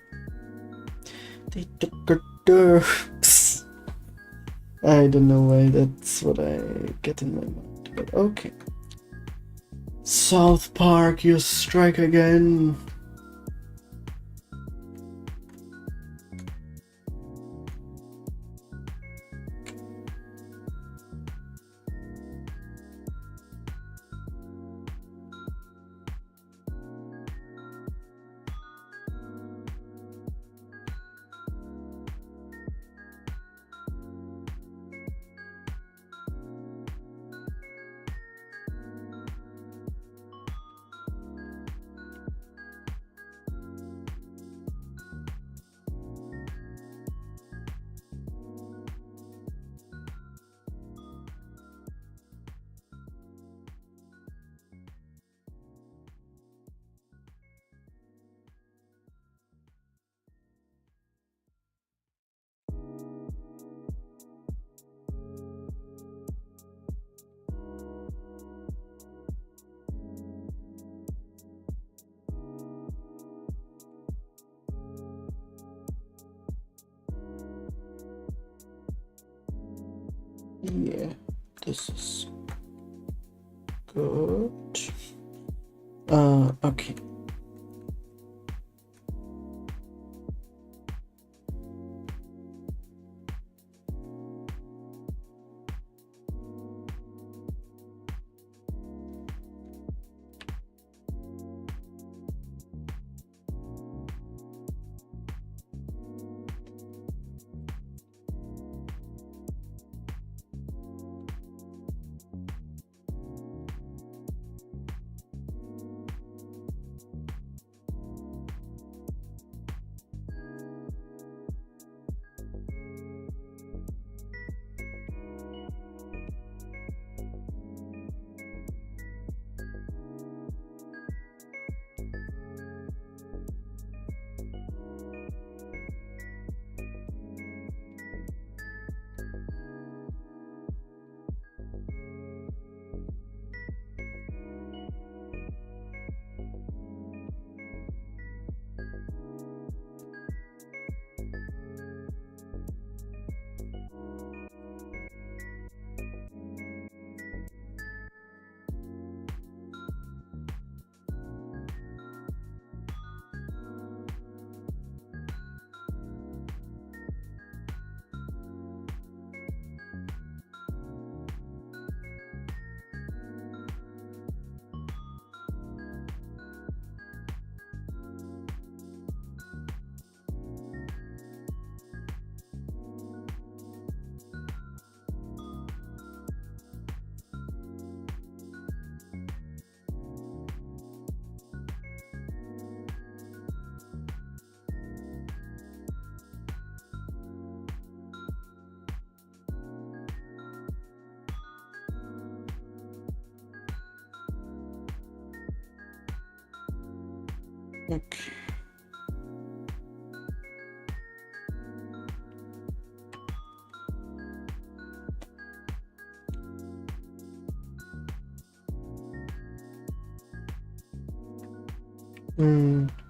They took her derps. I don't know why that's what I get in my mind, but okay. South Park, you strike again. Yeah, this is good. Okay. Okay.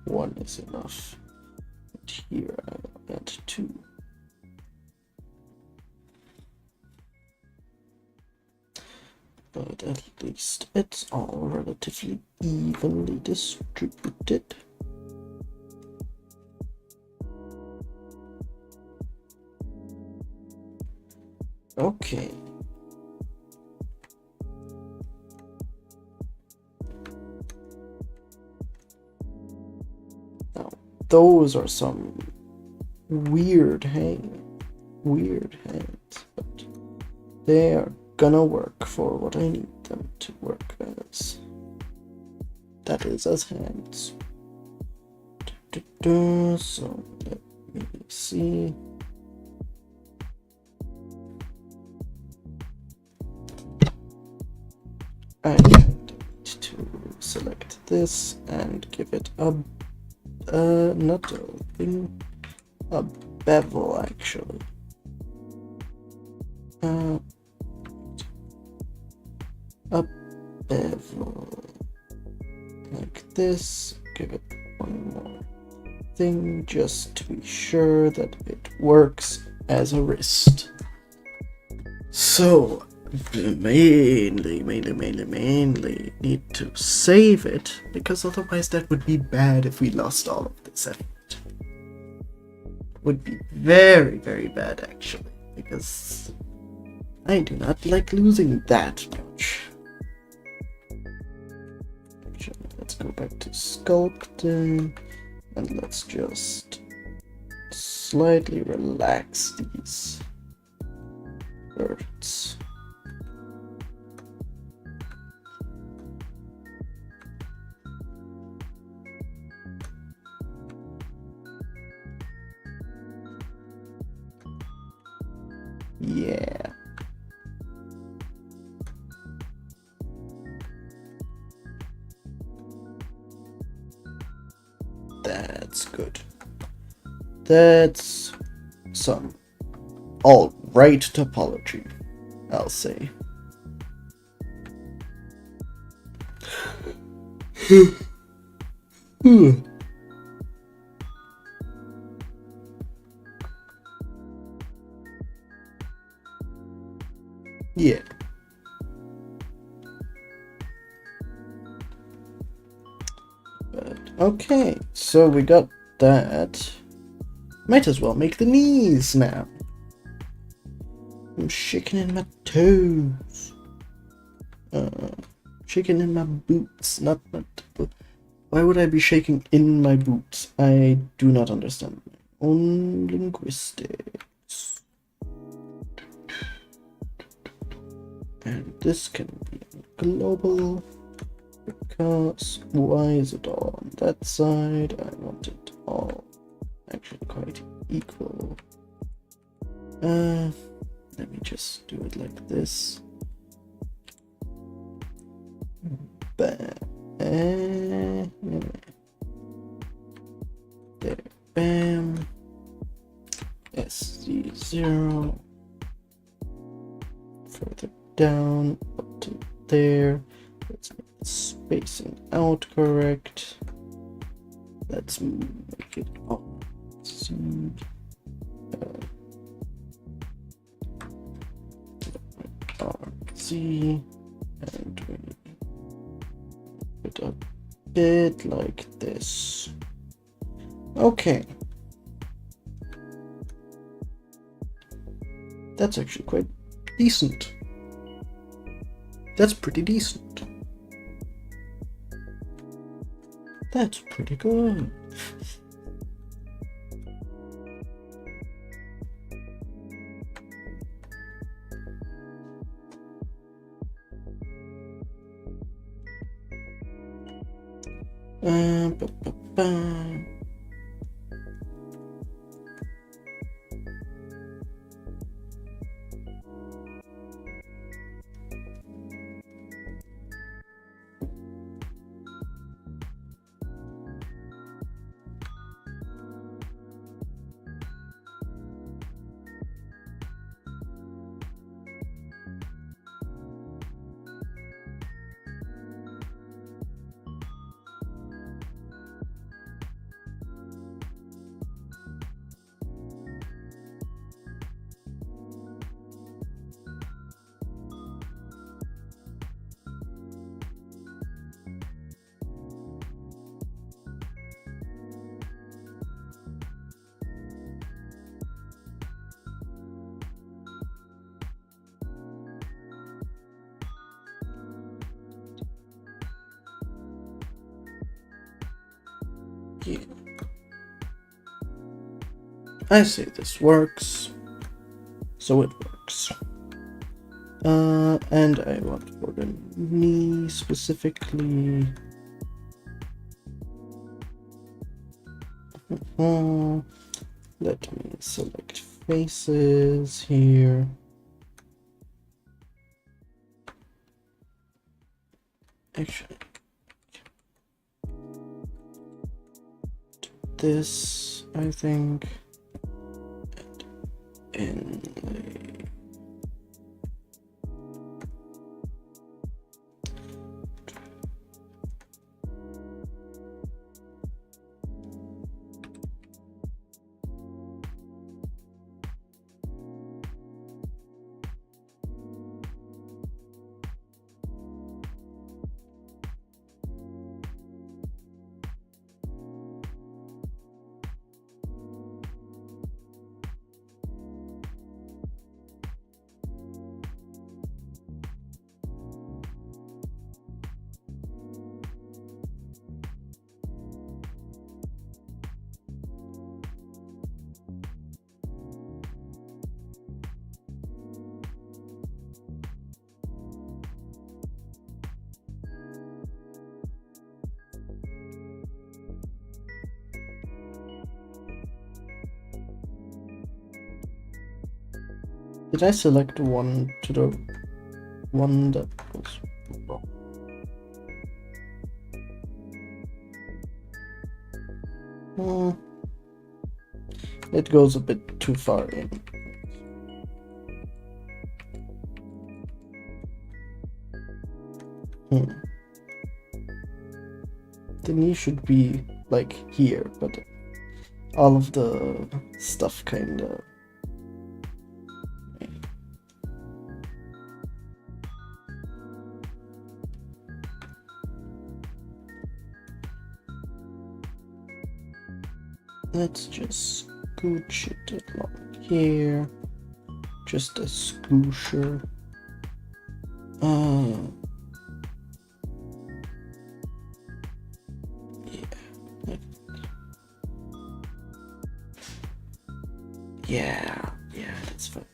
One is enough. And here I'll add 2. But at least it's all relatively evenly distributed. Okay. Now, those are some weird hands, but they are gonna work for what I need them to work as. That is as hands. So let me see. I need to select this and give it a not a thing, a bevel actually. A bevel like this. Give it one more thing just to be sure that it works as a wrist. So mainly need to save it, because otherwise that would be bad if we lost all of this effort. Would be very, very bad actually, because I do not like losing that much. Actually, let's go back to sculpting and let's just slightly relax these birds. Yeah. That's good. That's some all-right topology, I'll say. Yeah. But okay, so we got that. Might as well make the knees now. I'm shaking in my toes. Shaking in my boots, not my Why would I be shaking in my boots? I do not understand my own linguistics. And this can be global, because why is it all on that side? I want it all actually quite equal. Let me just do it like this. Bam. There. Bam. SC0. Further down up to there. Let's make the spacing out correct. Let's make it all see. RC, and we put a bit like this. Okay. That's actually quite decent. That's pretty decent. That's pretty good. Ba, ba, ba. Yeah. I say this works, so it works. And I want for the knee specifically. Let me select faces here. Actually, this, I think, and inlay. Did I select one to the one that was wrong? It goes a bit too far in. The knee should be like here, but all of the stuff kinda. let's just scooch it along here. Just a scoosher. Yeah, that's fine.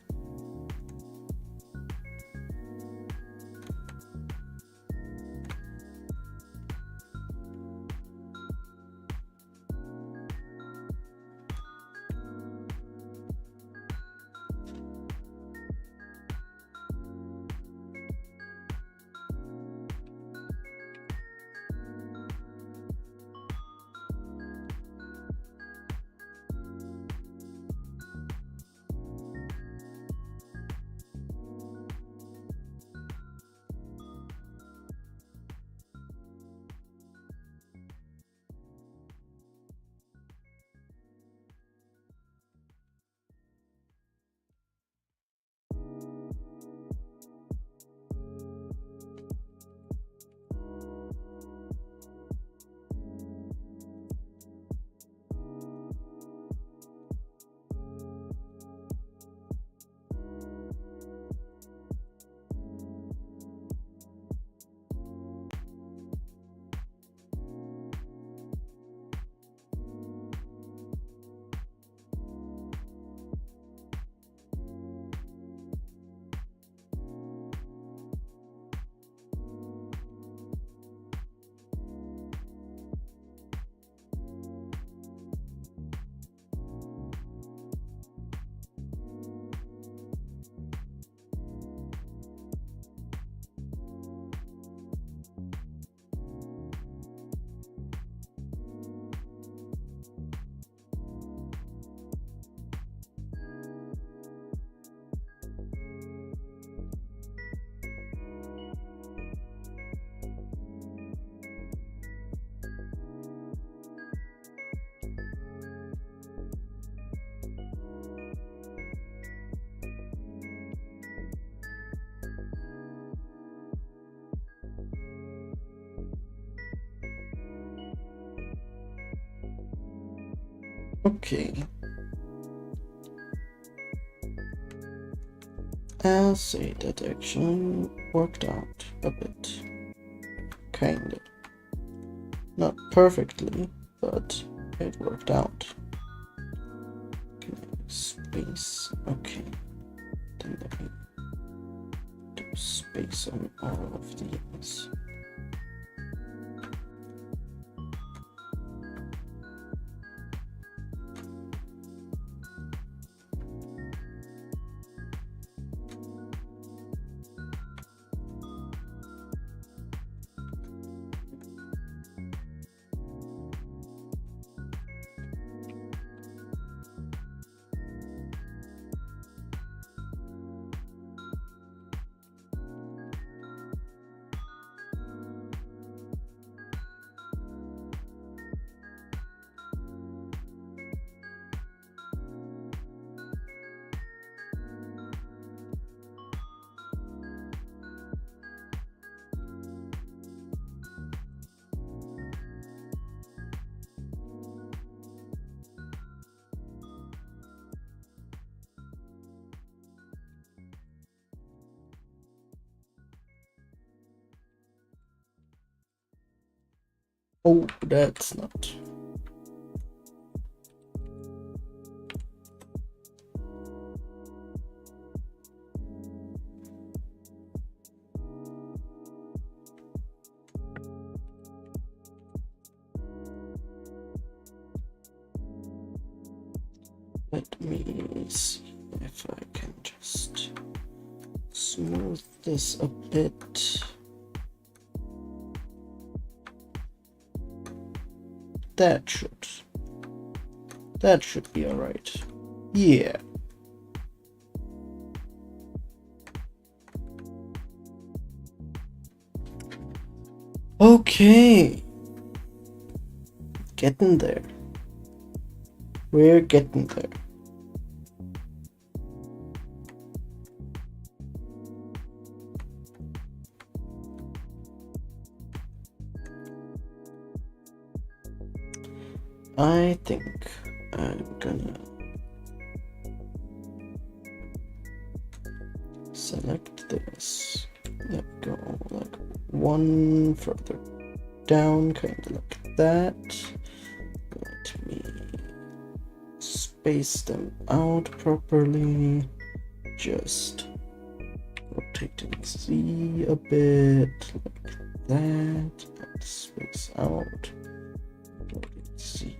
Okay. I'll say that actually worked out a bit. Kinda. Not perfectly, but it worked out. Okay, space. Okay. Then let me do space on all of these. Oh, that's not. Let me see if I can just smooth this a bit. That should be all right. Yeah. Okay. Getting there. We're getting there. I think I'm gonna select this. Let go like one further down, kind of like that. Let me space them out properly. Just rotating Z a bit like that. And space out. Rotate Z.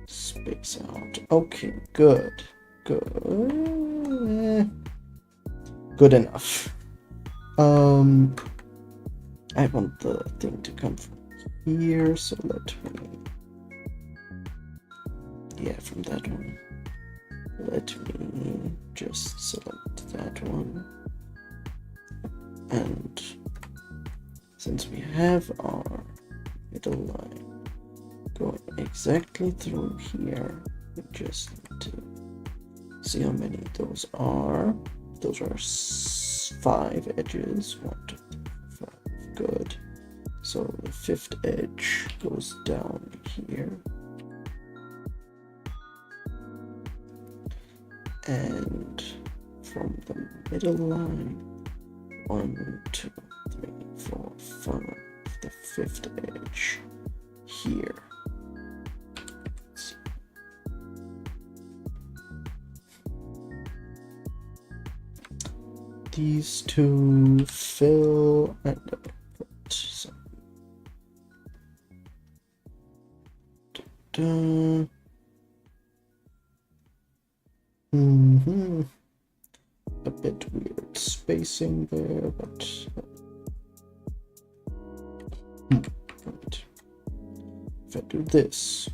Space out. Okay, good. Good. Good enough. I want the thing to come from here, so let me, yeah, from that one. Let me just select that one. And since we have our middle line going exactly through here, we just need to see how many those are. Those are 5 edges. 1, 2, 3, 5. Good. So the 5th edge goes down here. And from the middle line, 1, 2, 3, 4, 5, the 5th edge here. These two fill and put some. A bit weird spacing there, but right. If I do this,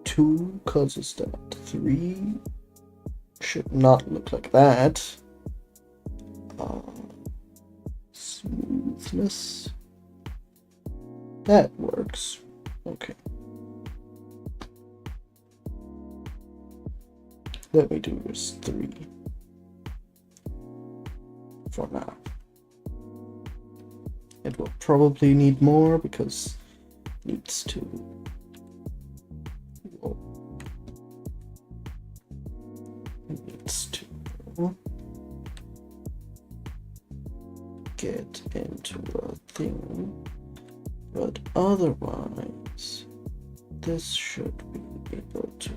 2 causes that, 3 should not look like that. Smoothness. That works. Okay. Let me do this 3 for now. It will probably need more because it needs to. Whoa. It needs to get into a thing, but otherwise, this should be able to.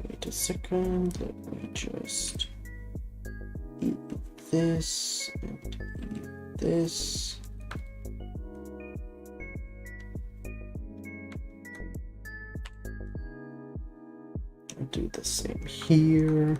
Wait a second, let me just eat this and eat this. I'll do the same here.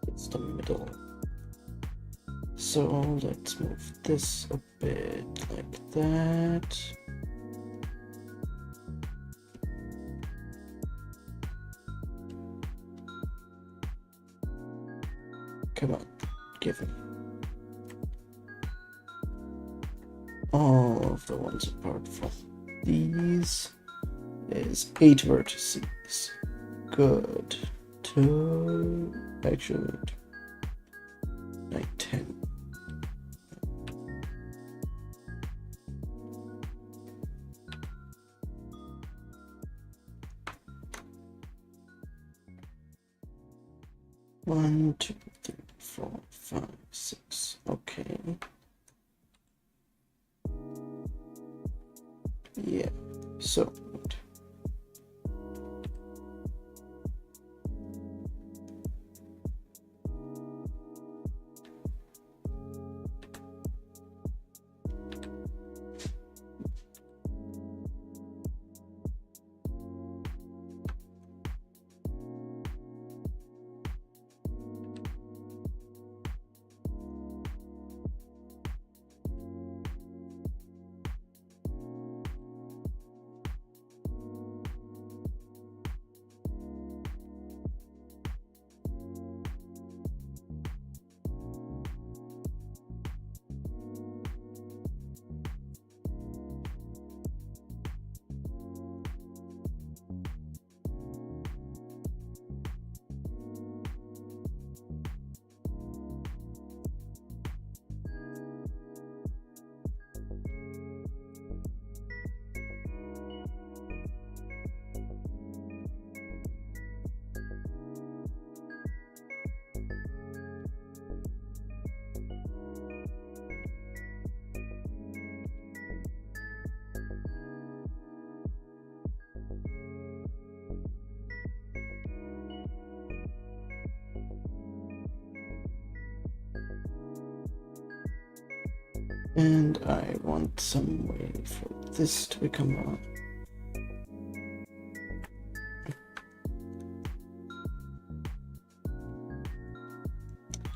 It's the middle. So let's move this a bit like that. Come on, give me. All of the ones apart from these is 8 vertices. Good. 2, actually, like 10. One, 2, 3, 4, 5, 6. Okay. Yeah. So. And I want some way for this to become a...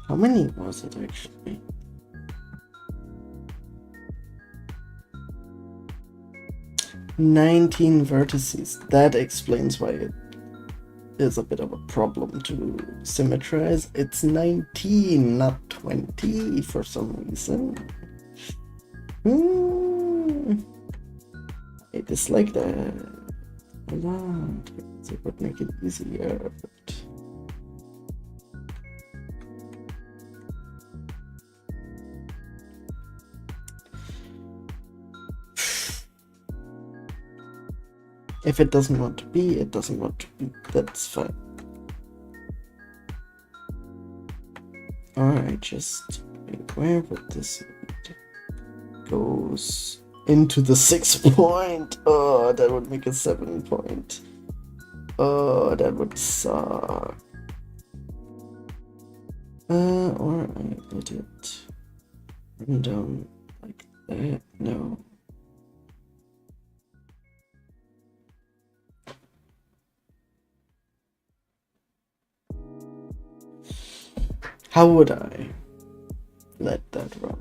How many was it actually? "19 vertices. That explains why it is a bit of a problem to symmetrize. It's 19, not 20 for some reason. I dislike that a lot. It would make it easier, but... If it doesn't want to be, it doesn't want to be. That's fine. Alright, just where would this lead? Goes into the 6 point. Oh, that would make a 7 point. Oh, that would suck. Or I let it run down like that. No. How would I let that run?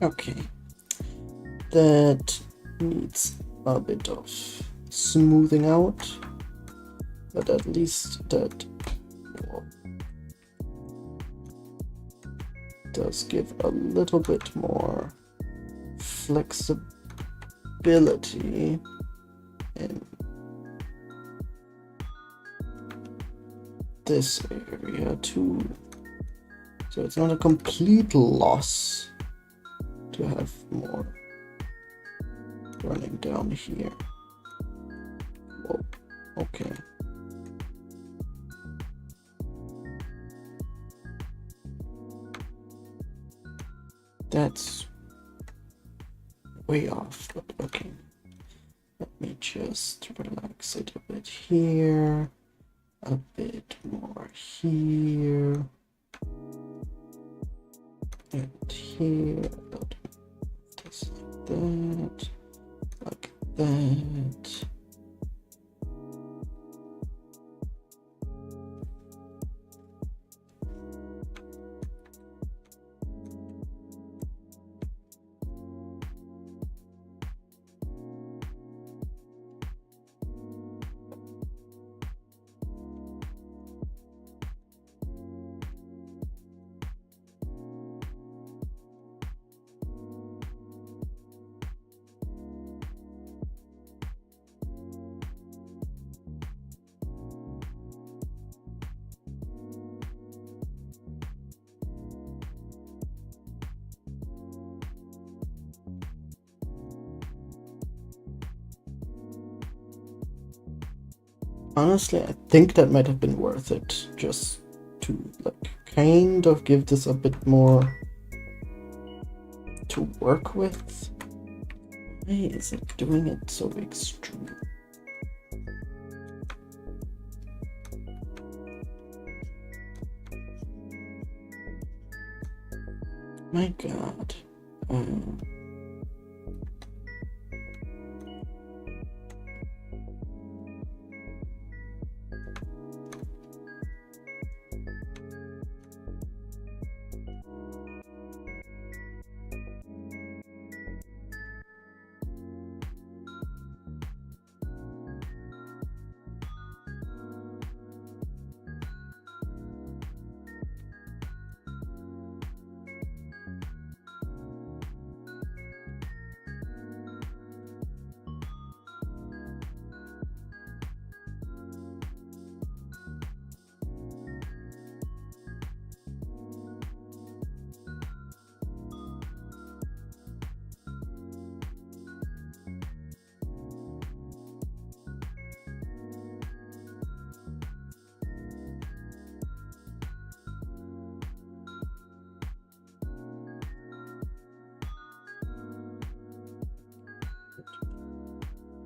Okay, that needs a bit of smoothing out, but at least that does give a little bit more flexibility in this area too. So it's not a complete loss to have more running down here. Whoa, okay. That's way off, but okay. Let me just relax it a bit here, a bit more here, and here. Just like that. Honestly, I think that might have been worth it, just to like kind of give this a bit more to work with. Why is it doing it so extreme? My God.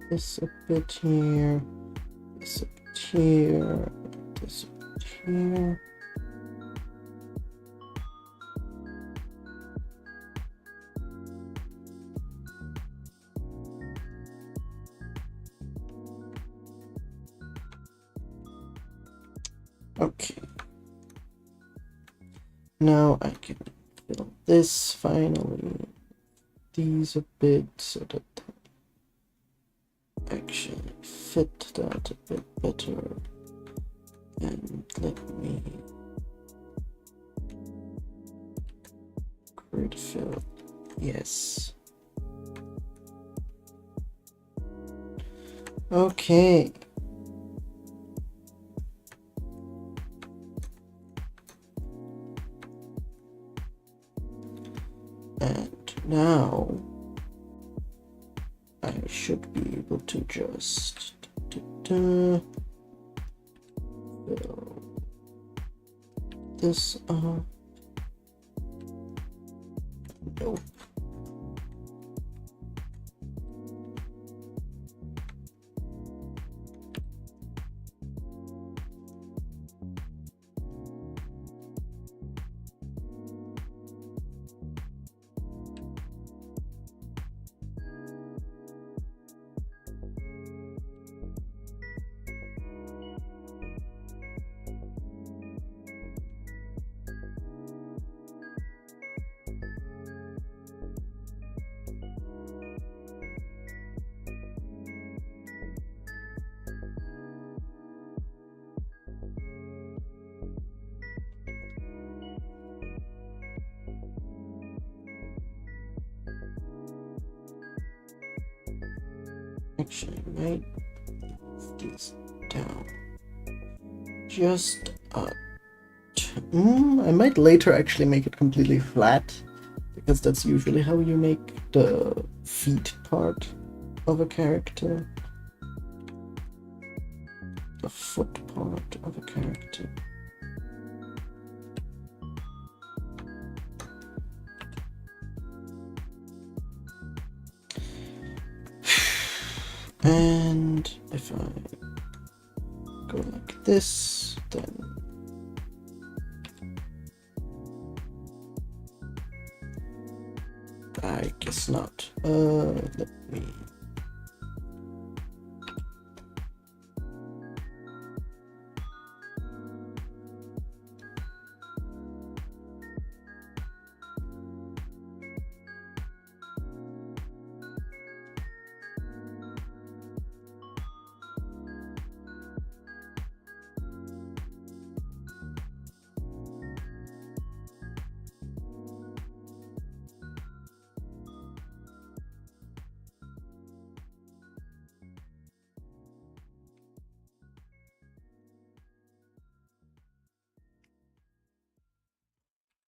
This a bit here, this a bit here, this a bit here. Okay. Now I can fill this finally, these a bit so that they actually fit that a bit better. And let me grid fill. Yes. Okay. And now I should be able to just fill this up. Nope. Actually, I might move this down just I might later actually make it completely flat, because that's usually how you make the feet part of a character, the foot part of a character. And if I go like this, then I guess not. Let me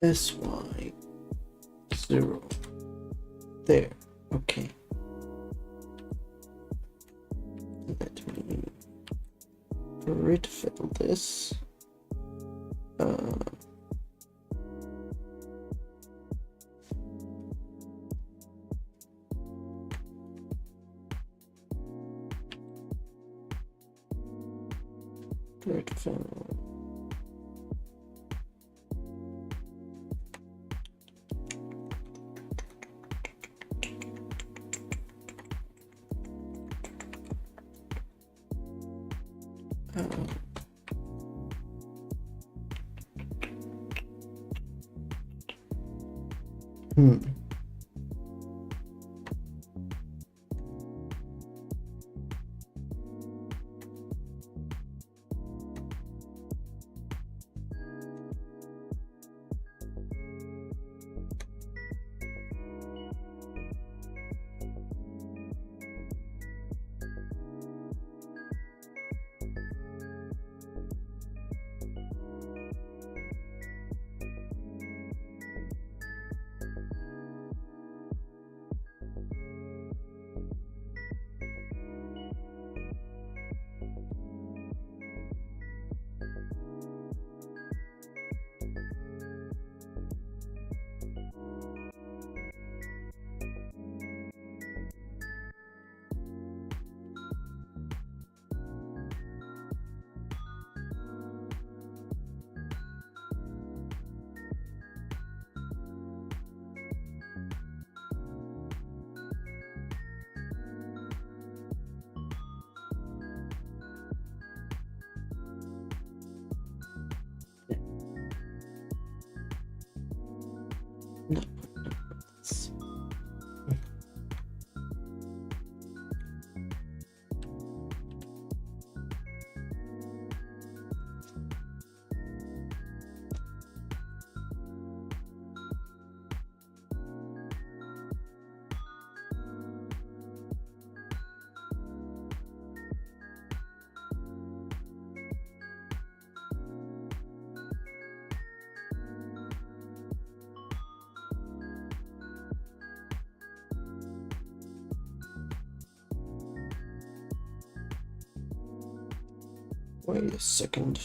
SY 0 there. Okay. Let me Grid fill this. Grid fill. No. Wait a second.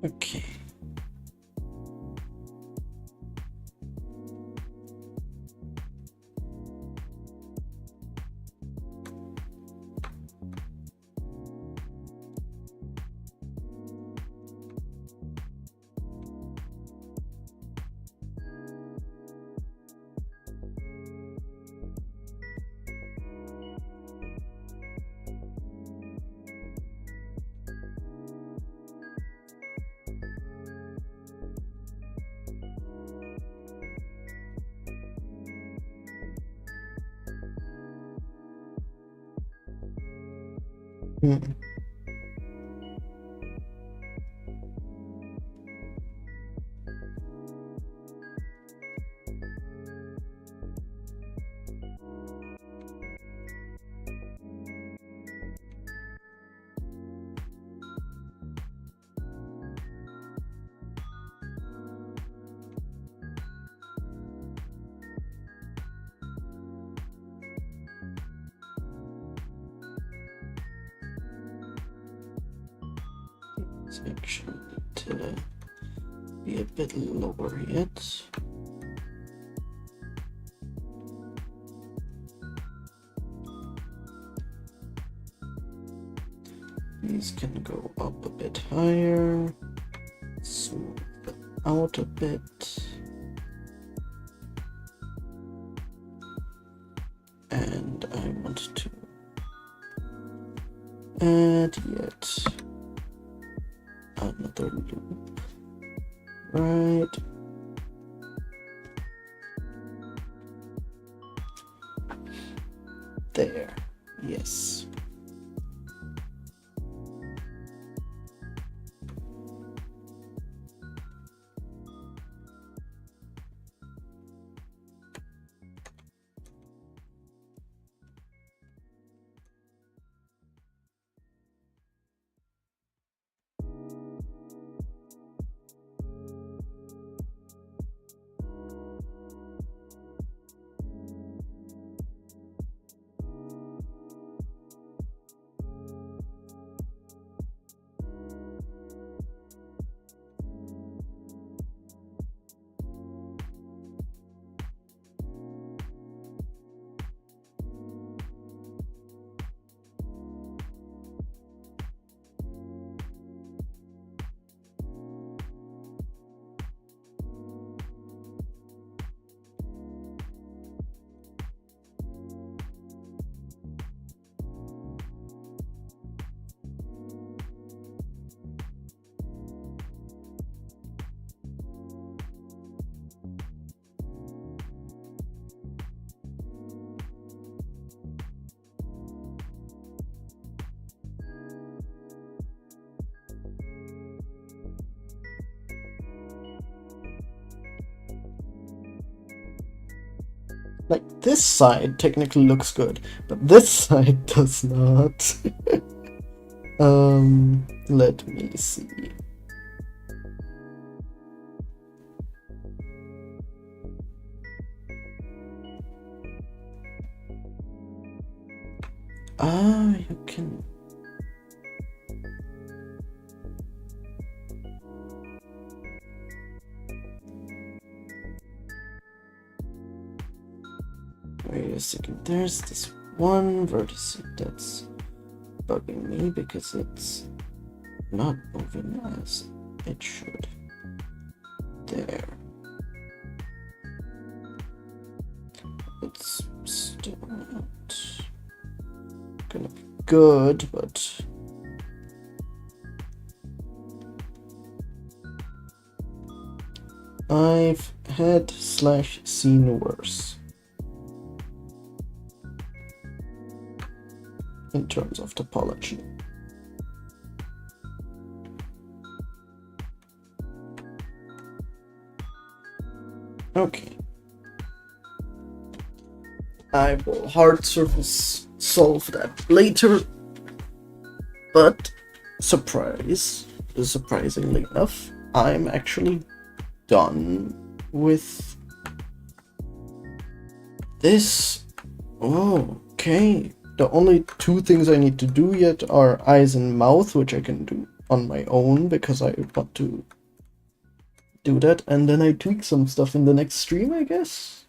Okay. Section to be a bit lower yet. These can go up a bit higher, smooth it out a bit, and add yet another loop. Right. There. Yes. Like, this side technically looks good, but this side does not. Let me see. You can... Wait a second, there's this one vertex that's bugging me because it's not moving as it should. There. It's still not gonna be good, but I've had / seen worse in terms of topology. Okay. I will hard surface solve that later, but surprisingly enough, I'm actually done with this. Oh, okay. The only two things I need to do yet are eyes and mouth, which I can do on my own because I want to do that, and then I tweak some stuff in the next stream, I guess.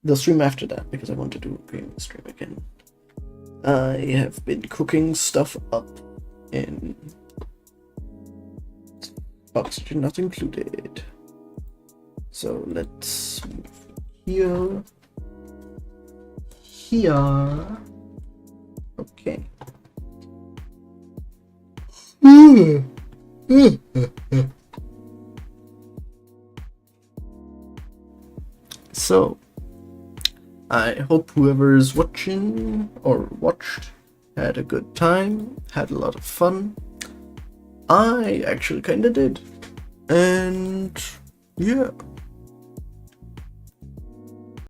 The stream after that, because I want to do a gaming stream again. I have been cooking stuff up in oxygen not included. So let's move here. Here. Okay. So, I hope whoever is watching or watched had a good time, had a lot of fun. I actually kinda did. And yeah.